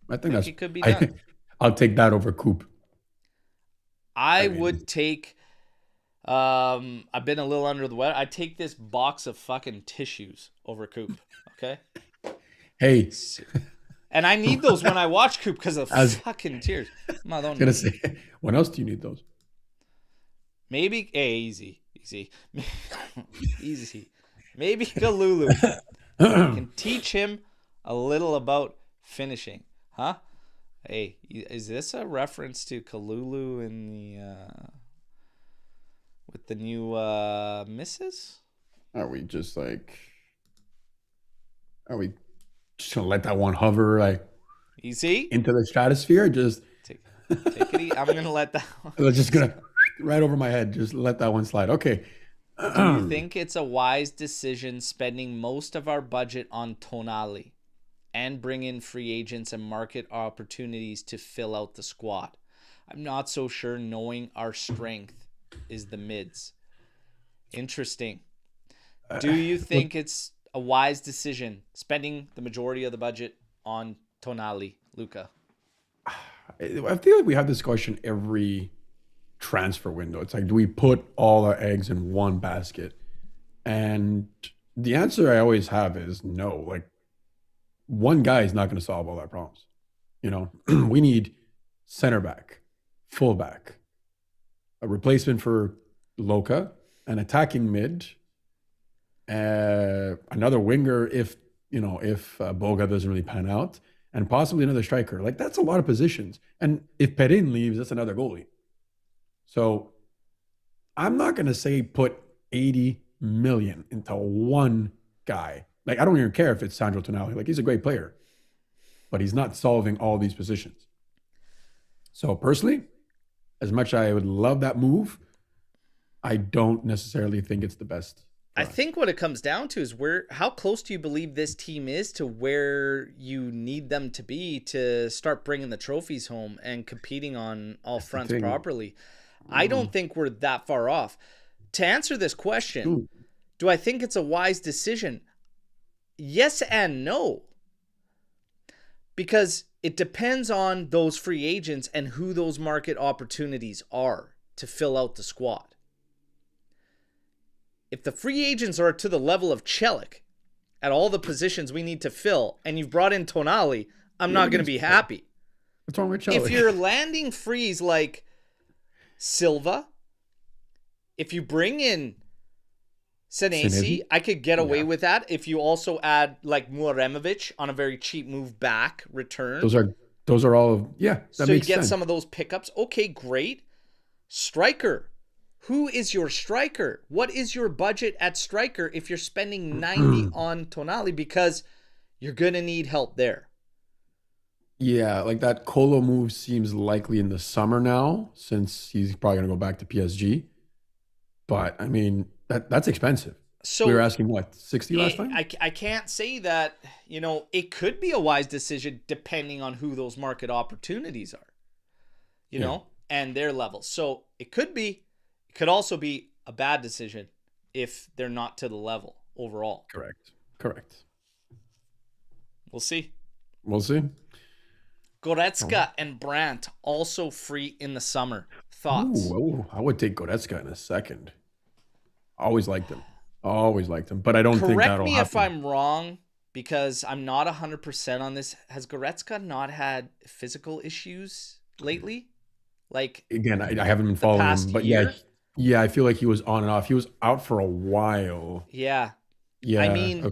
I think it could be done. I'll take that over Coop. I would take. I've been a little under the weather. I'd take this box of fucking tissues over Coop. Okay. Hey. And I need those when I watch Coop because of fucking tears. I was gonna say, when else do you need those? Maybe easy. Easy. Maybe Kalulu. Can teach him a little about finishing, huh? Hey, is this a reference to Kalulu in the with the new misses? Are we just gonna let that one hover easy into the stratosphere? Just take it easy. I'm gonna let that one. I'm just gonna right over my head. Just let that one slide. Okay. Do you think it's a wise decision spending most of our budget on Tonali and bring in free agents and market opportunities to fill out the squad? I'm not so sure, knowing our strength is the mids. Interesting. Do you think it's a wise decision spending the majority of the budget on Tonali, Luca? I feel like we have this question every transfer window. It's like, do we put all our eggs in one basket? And the answer I always have is no. Like, one guy is not going to solve all our problems. We need center back, full back, a replacement for Loca, an attacking mid, another winger if Boga doesn't really pan out, and possibly another striker. Like, that's a lot of positions. And if Perin leaves, that's another goalie. So I'm not going to say put 80 million into one guy. Like, I don't even care if it's Sandro Tonali. Like, he's a great player, but he's not solving all these positions. So personally, as much as I would love that move, I don't necessarily think it's the best. I think what it comes down to is how close do you believe this team is to where you need them to be to start bringing the trophies home and competing on all fronts properly? I don't think we're that far off. To answer this question, do I think it's a wise decision? Yes and no. Because it depends on those free agents and who those market opportunities are to fill out the squad. If the free agents are to the level of Celik at all the positions we need to fill, and you've brought in Tonali, I'm not going to be happy. What's wrong with Celik? If you're landing frees like Silva, if you bring in Senesi, I could get away with that. If you also add like Muaremovic on a very cheap move back return. Those are all, that so makes you get sense. some of those pickups. Okay, great. Striker. Who is your striker? What is your budget at striker if you're spending 90 on Tonali? Because you're going to need help there. Yeah, like that Colo move seems likely in the summer now, since he's probably going to go back to PSG. But, I mean, that's expensive. So we were asking, what, 60 last time? I can't say that, it could be a wise decision depending on who those market opportunities are, you know, and their levels. So it could be. Could also be a bad decision if they're not to the level overall. Correct. We'll see. Goretzka and Brandt also free in the summer. Thoughts? Ooh, I would take Goretzka in a second. Always liked him, but I don't think that'll happen. Correct me if I'm wrong, because I'm not 100% on this. Has Goretzka not had physical issues lately? Like, again, I haven't been following him, but year? Yeah, I feel like he was on and off. He was out for a while. Yeah. I mean,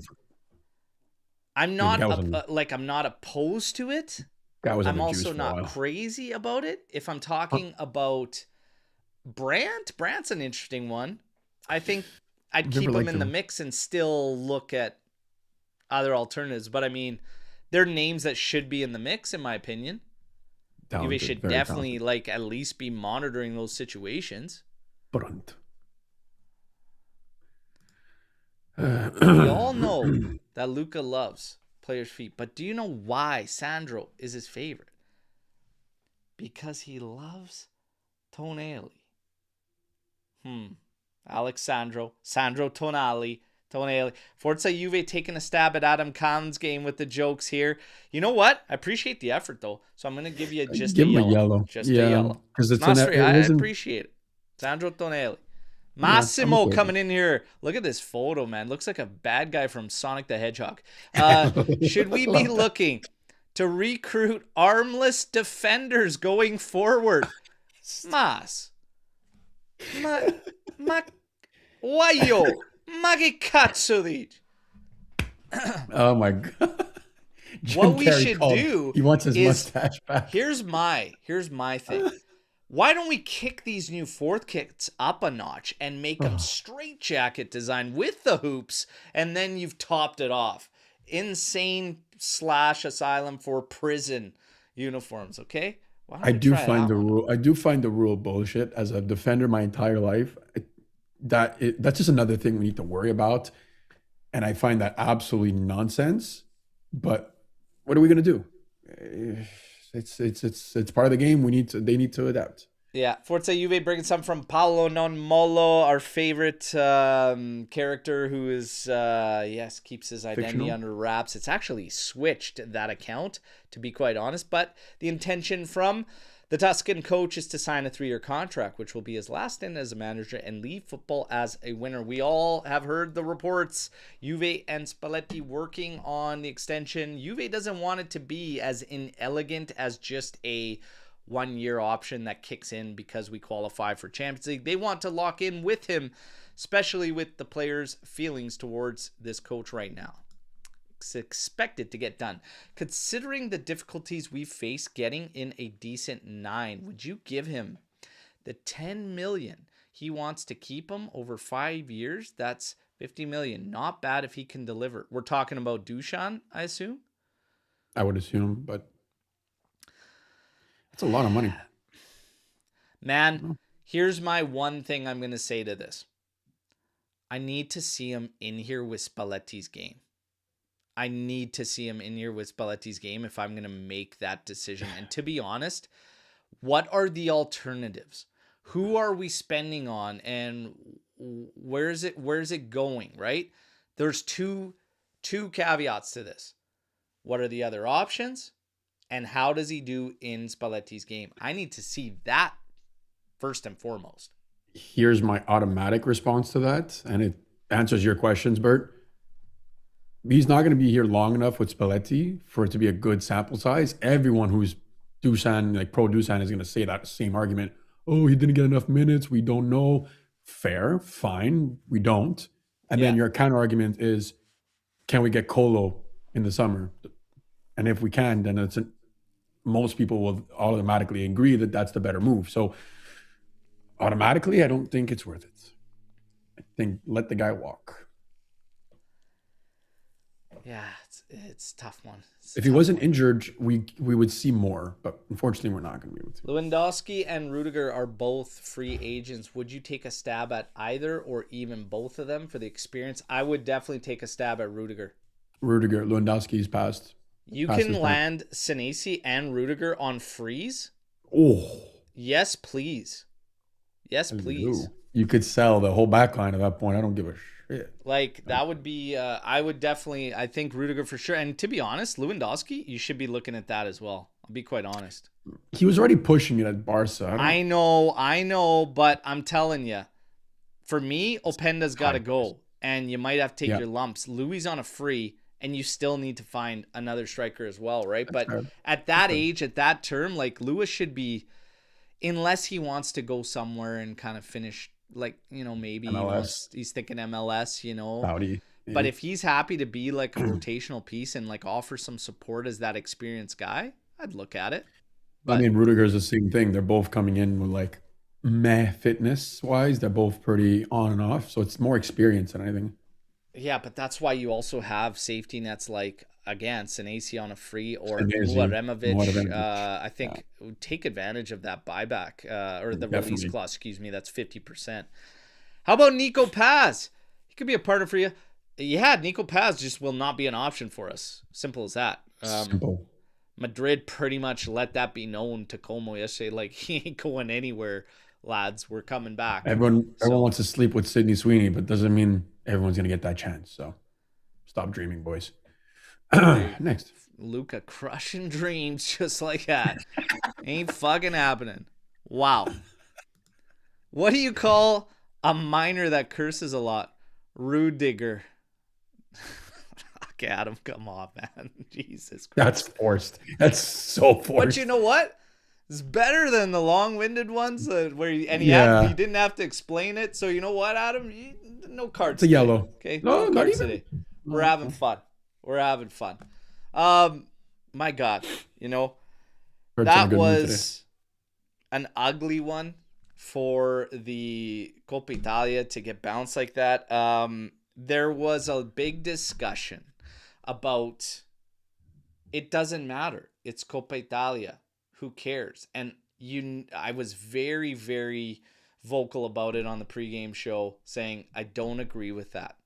I'm not I'm not opposed to it. I'm also not crazy about it. If I'm talking about Brandt's an interesting one. I think I'd keep him in the mix and still look at other alternatives. But I mean, they're names that should be in the mix, in my opinion. Juve should definitely at least be monitoring those situations. We all know that Luca loves players' feet, but do you know why Sandro is his favorite? Because he loves Tonali. Sandro Tonali. Forza Juve taking a stab at Adam Khan's game with the jokes here. You know what? I appreciate the effort though, so I'm gonna give you a yellow. Just a yellow. Because I appreciate it. Sandro Tonali. Massimo coming in here. Look at this photo, man. Looks like a bad guy from Sonic the Hedgehog. Should we be looking to recruit armless defenders going forward? Mas. Guaio. Ma che cazzo dici? Oh my God. What we should do he wants his mustache back. Here's my thing. Why don't we kick these new fourth kits up a notch and make them straight jacket design with the hoops, and then you've topped it off. Insane / asylum for prison uniforms, okay? I do find the rule bullshit as a defender my entire life. That's just another thing we need to worry about. And I find that absolutely nonsense. But what are we gonna do? It's part of the game. They need to adapt. Yeah, Forza Juve bringing some from Paolo Non Molo, our favorite character who is keeps his identity under wraps. It's actually switched that account, to be quite honest. But the intention from the Tuscan coach is to sign a 3-year contract, which will be his last stint as a manager and leave football as a winner. We all have heard the reports. Juve and Spalletti working on the extension. Juve doesn't want it to be as inelegant as just a 1-year option that kicks in because we qualify for Champions League. They want to lock in with him, especially with the players' feelings towards this coach right now. It's expected to get done. Considering the difficulties we face getting in a decent 9, would you give him the 10 million He wants to keep him over 5 years. That's 50 million. Not bad if he can deliver. We're talking about Dusan, I assume. I would assume, but it's a lot of money. Man, here's my one thing I'm going to say to this. I need to see him in here with Spalletti's game. I need to see him in here with Spalletti's game if I'm going to make that decision. And to be honest, what are the alternatives? Who are we spending on, and where is it going, right? There's two caveats to this. What are the other options? And how does he do in Spalletti's game? I need to see that first and foremost. Here's my automatic response to that, and it answers your questions, Bert. He's not going to be here long enough with Spalletti for it to be a good sample size. Everyone who's Dusan, like pro Dusan, is going to say that same argument. Oh, he didn't get enough minutes. We don't know. Fair, fine. We don't. And then your counter argument is, can we get Colo in the summer? And if we can, then most people will automatically agree that that's the better move. So automatically, I don't think it's worth it. I think let the guy walk. Yeah, it's a tough one. If he wasn't injured, we would see more, but unfortunately, we're not going to be able to. Lewandowski and Rudiger are both free agents. Would you take a stab at either or even both of them for the experience? I would definitely take a stab at Rudiger. Lewandowski's passed. You can land Senesi and Rudiger on freeze? Oh. Yes, please. Yes, please. You could sell the whole back line at that point. I don't give a shit. Like, that would be, I think Rudiger for sure. And to be honest, Lewandowski, you should be looking at that as well. I'll be quite honest. He was already pushing it at Barca. I know, but I'm telling you, for me, Openda's got to go. And you might have to take your lumps. Louis on a free, and you still need to find another striker as well, right? But at that age, at that term, like, Lewis should be, unless he wants to go somewhere and kind of finish, like, maybe he's thinking MLS, Saudi. Yeah. But if he's happy to be like a rotational piece and like offer some support as that experienced guy, I'd look at it. But, I mean, Rudiger's the same thing. They're both coming in with like fitness wise. They're both pretty on and off. So it's more experience than anything. Yeah, but that's why you also have safety nets like, again, Senesi on a free or Uremovic. I think take advantage of that buyback or the release clause, excuse me. That's 50%. How about Nico Paz? He could be a partner for you. Yeah, Nico Paz just will not be an option for us. Simple as that. Simple. Madrid pretty much let that be known to Como yesterday. Like, he ain't going anywhere, lads. We're coming back. Everyone wants to sleep with Sidney Sweeney, but doesn't mean everyone's going to get that chance. So stop dreaming, boys. Next. Luka crushing dreams just like that. Ain't fucking happening. Wow. What do you call a miner that curses a lot? Rudiger. Okay, Adam, come on, man. Jesus Christ. That's forced. That's so forced. But you know what? It's better than the long-winded ones where you didn't have to explain it. So you know what, Adam? No cards. It's a yellow. Okay. No, not even. Today. We're having fun. We're having fun. My God, that was an ugly one for the Coppa Italia to get bounced like that. There was a big discussion about it doesn't matter. It's Coppa Italia. Who cares? And I was very, very vocal about it on the pregame show, saying I don't agree with that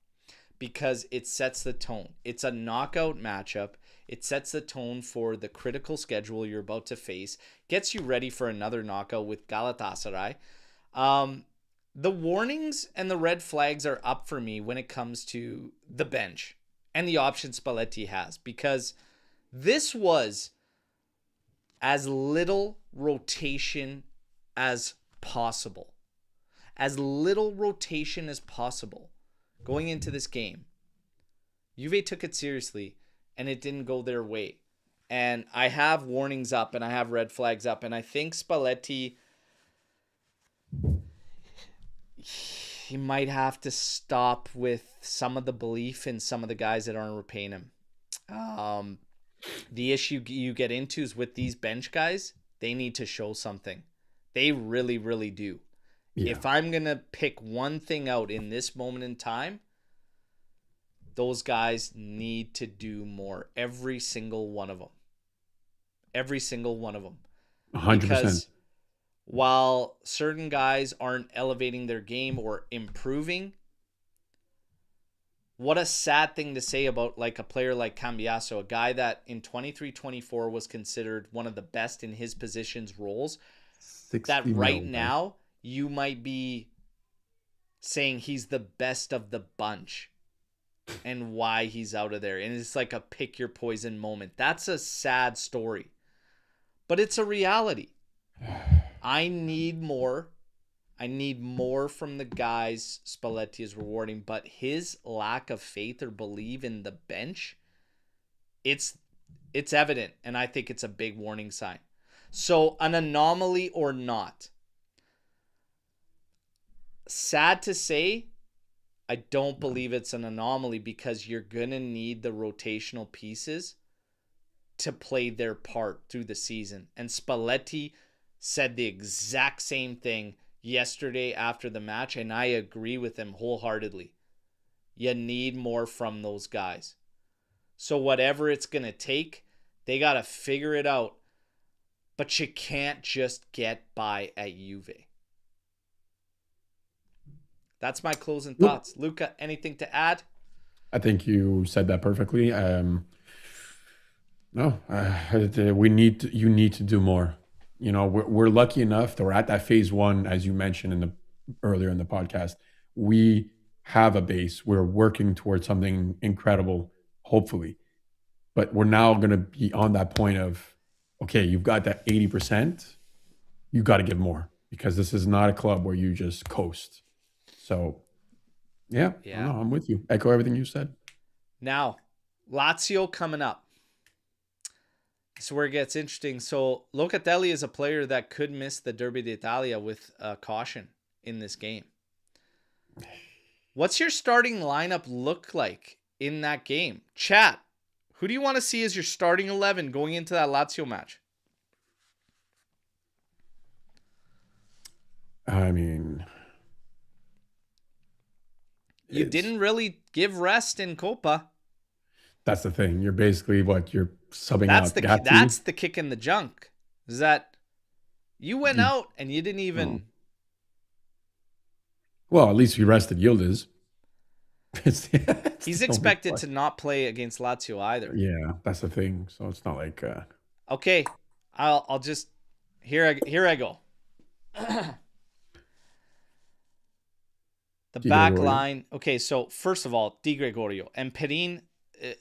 because it sets the tone. It's a knockout matchup. It sets the tone for the critical schedule you're about to face, gets you ready for another knockout with Galatasaray. The warnings and the red flags are up for me when it comes to the bench and the option Spalletti has, because this was as little rotation as possible. As little rotation as possible going into this game. Juve took it seriously, and it didn't go their way. And I have warnings up, and I have red flags up, and I think Spalletti, he might have to stop with some of the belief in some of the guys that aren't repaying him. The issue you get into is with these bench guys, they need to show something. They really, really do. Yeah. If I'm going to pick one thing out in this moment in time, those guys need to do more. Every single one of them. Every single one of them. 100%. Because while certain guys aren't elevating their game or improving, what a sad thing to say about like a player like Cambiasso, a guy that in 23-24 was considered one of the best in his position's roles, that right now you might be saying he's the best of the bunch and why he's out of there. And it's like a pick your poison moment. That's a sad story, but it's a reality. I need more. I need more from the guys Spalletti is rewarding, but his lack of faith or belief in the bench, it's evident, and I think it's a big warning sign. So an anomaly or not, sad to say, I don't believe it's an anomaly because you're going to need the rotational pieces to play their part through the season. And Spalletti said the exact same thing yesterday after the match, and I agree with him wholeheartedly. You need more from those guys. So whatever it's going to take, they got to figure it out. But you can't just get by at Juve. That's my closing thoughts. Luca, anything to add? I think you said that perfectly. No, you need to do more. You know, we're lucky enough that we're at that phase one, as you mentioned earlier in the podcast. We have a base. We're working towards something incredible, hopefully. But we're now going to be on that point of, okay, you've got that 80%. You got to give more because this is not a club where you just coast. So, yeah. No, I'm with you. Echo everything you said. Now, Lazio coming up. This is where it gets interesting. So, Locatelli is a player that could miss the Derby d'Italia with caution in this game. What's your starting lineup look like in that game? Chat, who do you want to see as your starting 11 going into that Lazio match? I mean, you didn't really give rest in Coppa. That's the thing. You're basically you're subbing out. That's the kick in the junk. Is that you went out and you didn't even. Well, at least you rested Yildiz. He's expected to not play against Lazio either. Yeah, that's the thing. So it's not like. Okay, I'll just here I go. The back line. Okay, so first of all, Di Gregorio and Perin.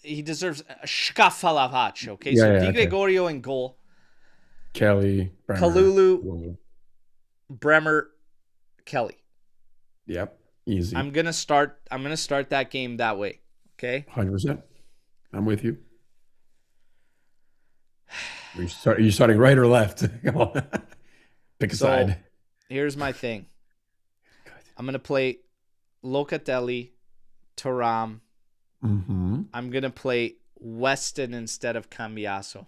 He deserves a shkafalavac. Okay, so Di Gregorio in goal. Kelly, Bremer, Kalulu, Bremer, Kelly. Yep, easy. I'm gonna start that game that way. Okay, 100%. I'm with you. You're starting right or left? Come on, pick a side. Here's my thing. I'm gonna play Locatelli, Thuram. Mm-hmm. I'm going to play Weston instead of Cambiasso.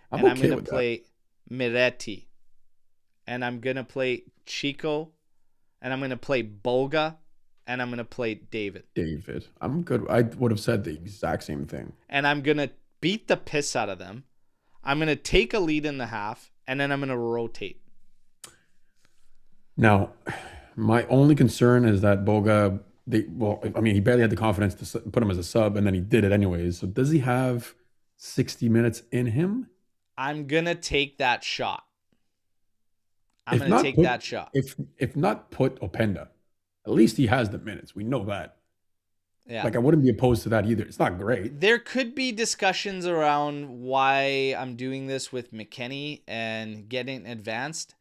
I'm going to play Miretti. And I'm going to play Chico. And I'm going to play Boga. And I'm going to play David. I'm good. I would have said the exact same thing. And I'm going to beat the piss out of them. I'm going to take a lead in the half. And then I'm going to rotate. Now, my only concern is that Boga... he barely had the confidence to put him as a sub, and then he did it anyways. So does he have 60 minutes in him? I'm going to take that shot. If not, put Openda. At least he has the minutes. We know that. Yeah. I wouldn't be opposed to that either. It's not great. There could be discussions around why I'm doing this with McKennie and getting advanced.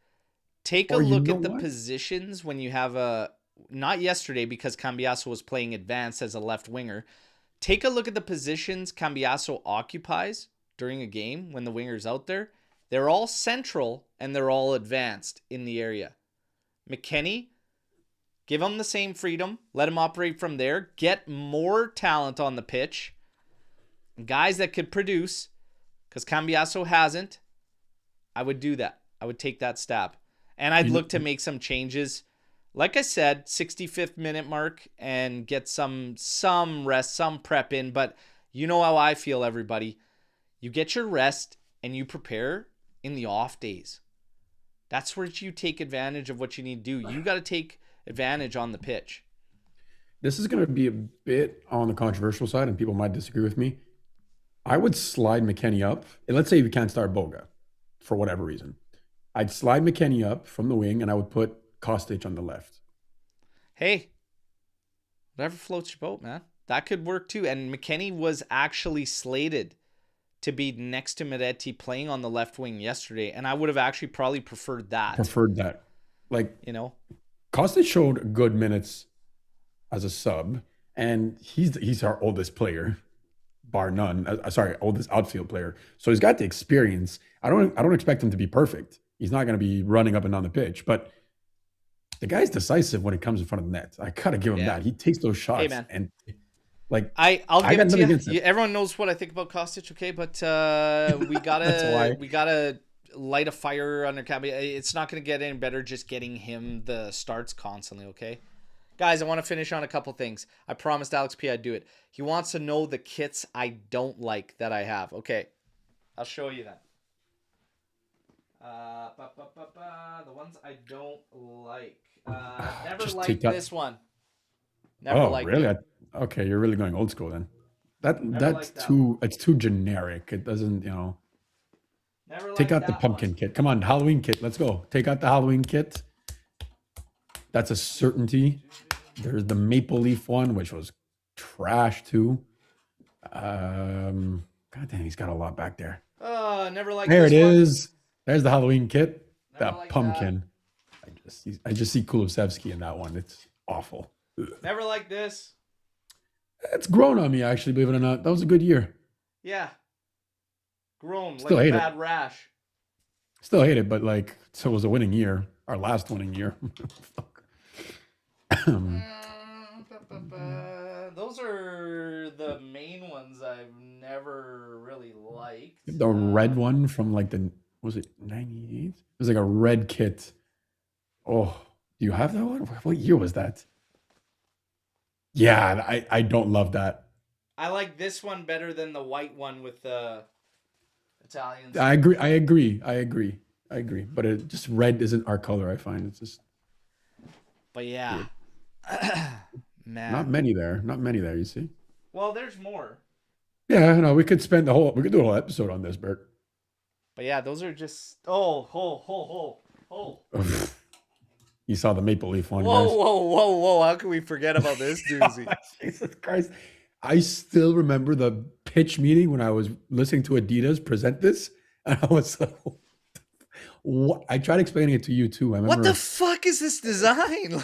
Take a look at the positions when you have not yesterday because Cambiasso was playing advanced as a left winger. Take a look at the positions Cambiasso occupies during a game when the winger's out there. They're all central and they're all advanced in the area. McKennie, give him the same freedom. Let him operate from there. Get more talent on the pitch. Guys that could produce, because Cambiasso hasn't. I would do that. I would take that stab. And I'd You look to make some changes. Like I said, 65th minute mark and get some rest, some prep in. But you know how I feel, everybody. You get your rest and you prepare in the off days. That's where you take advantage of what you need to do. You got to take advantage on the pitch. This is going to be a bit on the controversial side, and people might disagree with me. I would slide McKennie up. And let's say you can't start Boga for whatever reason. I'd slide McKennie up from the wing, and I would put Kostic on the left. Hey, whatever floats your boat, man. That could work too. And McKennie was actually slated to be next to Miretti playing on the left wing yesterday, and I would have actually probably preferred that. Like, you know, Kostic showed good minutes as a sub, and he's our oldest player, bar none. Oldest outfield player. So he's got the experience. I don't expect him to be perfect. He's not going to be running up and down the pitch, but the guy's decisive when it comes in front of the net. I gotta give him that. He takes those shots, hey, man. and like I'll give it to you. Everyone knows what I think about Kostic, okay? But we gotta light a fire under Cabby. It's not gonna get any better just getting him the starts constantly, okay? Guys, I want to finish on a couple things. I promised Alex P I'd do it. He wants to know the kits I don't like that I have. Okay, I'll show you that. The ones I don't like. Never liked this one. Never liked really? it. Okay, you're really going old school then. That's too. It's too generic. It doesn't, Take out the pumpkin kit. Come on, Halloween kit. Let's go. Take out the Halloween kit. That's a certainty. There's the maple leaf one, which was trash too. God damn, he's got a lot back there. Never liked there this it one. is. There's the Halloween kit. Never That pumpkin. That. I just see Kulusevski in that one. It's awful. Ugh. Never liked this. It's grown on me, actually, believe it or not. That was a good year. Yeah. Grown Still like a hate bad rash. Still hate it, but so it was a winning year. Our last winning year. Those are the main ones I've never really liked. The red one from was it 98? It was like a red kit. Oh, do you have that one? What year was that? Yeah, I don't love that. I like this one better than the white one with the Italians. I agree. But it just red isn't our color, I find. It's just. But yeah. Man. Not many there, you see. Well, there's more. Yeah, no, we could do a whole episode on this, Bert. But yeah, those are just You saw the maple leaf one. Whoa. How can we forget about this doozy? Jesus Christ. I still remember the pitch meeting when I was listening to Adidas present this. And I was like, what? I tried explaining it to you too. What the fuck is this design?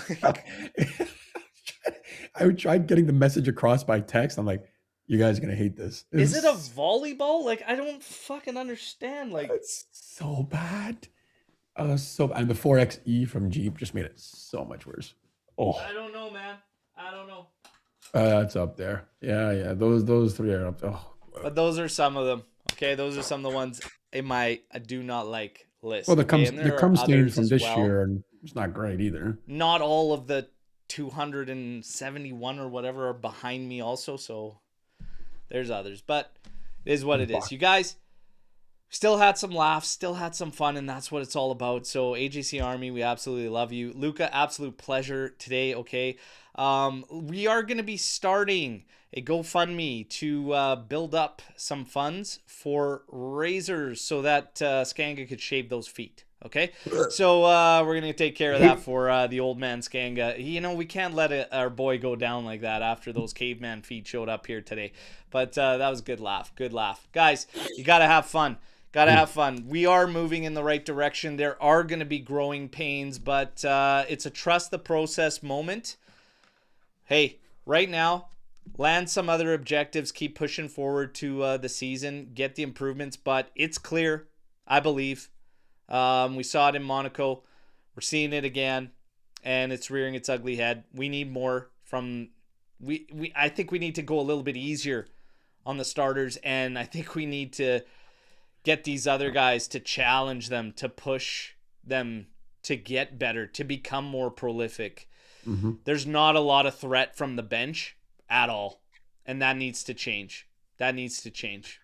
I tried getting the message across by text. I'm like, you guys are going to hate this. Is it a volleyball? I don't fucking understand. It's so bad. And the 4XE from Jeep just made it so much worse. Oh, I don't know, man. I don't know. That's up there. Yeah. Those three are up. Oh, but those are some of them. Okay, those are some of the ones in my I do not like list. Well, the cum stain from this year, and it's not great either. Not all of the 271 or whatever are behind me also, so there's others. But it is what it is. You guys still had some laughs, still had some fun, and that's what it's all about. So AJC Army, we absolutely love you. Luca, absolute pleasure today, okay? We are going to be starting a GoFundMe to build up some funds for razors so that Skanga could shave those feet, okay? So we're going to take care of that for the old man Skanga. We can't let our boy go down like that after those caveman feet showed up here today. But that was a good laugh. Good laugh. Guys, you got to have fun. Gotta have fun. We are moving in the right direction. There are going to be growing pains, but it's a trust the process moment. Hey, right now, land some other objectives. Keep pushing forward to the season. Get the improvements, but it's clear, I believe. We saw it in Monaco. We're seeing it again, and it's rearing its ugly head. We need more from... I think we need to go a little bit easier on the starters, and I think we need to get these other guys to challenge them, to push them to get better, to become more prolific. Mm-hmm. There's not a lot of threat from the bench at all. And that needs to change. That needs to change.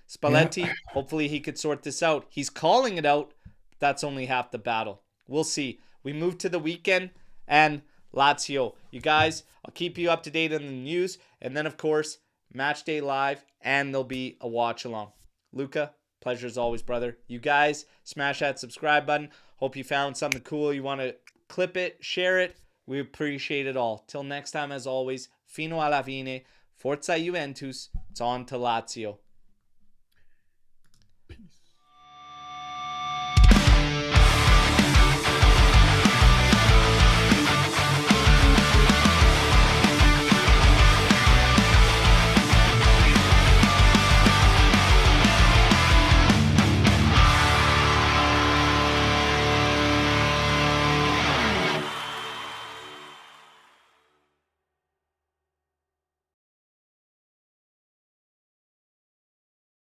Spalletti, Yeah. hopefully he could sort this out. He's calling it out. But that's only half the battle. We'll see. We move to the weekend and Lazio. You guys, I'll keep you up to date on the news. And then, of course, Match Day Live. And there'll be a watch along. Luca, pleasure as always, brother. You guys, smash that subscribe button. Hope you found something cool. You want to clip it, share it. We appreciate it all. Till next time, as always, fino alla fine. Forza Juventus. It's on to Lazio.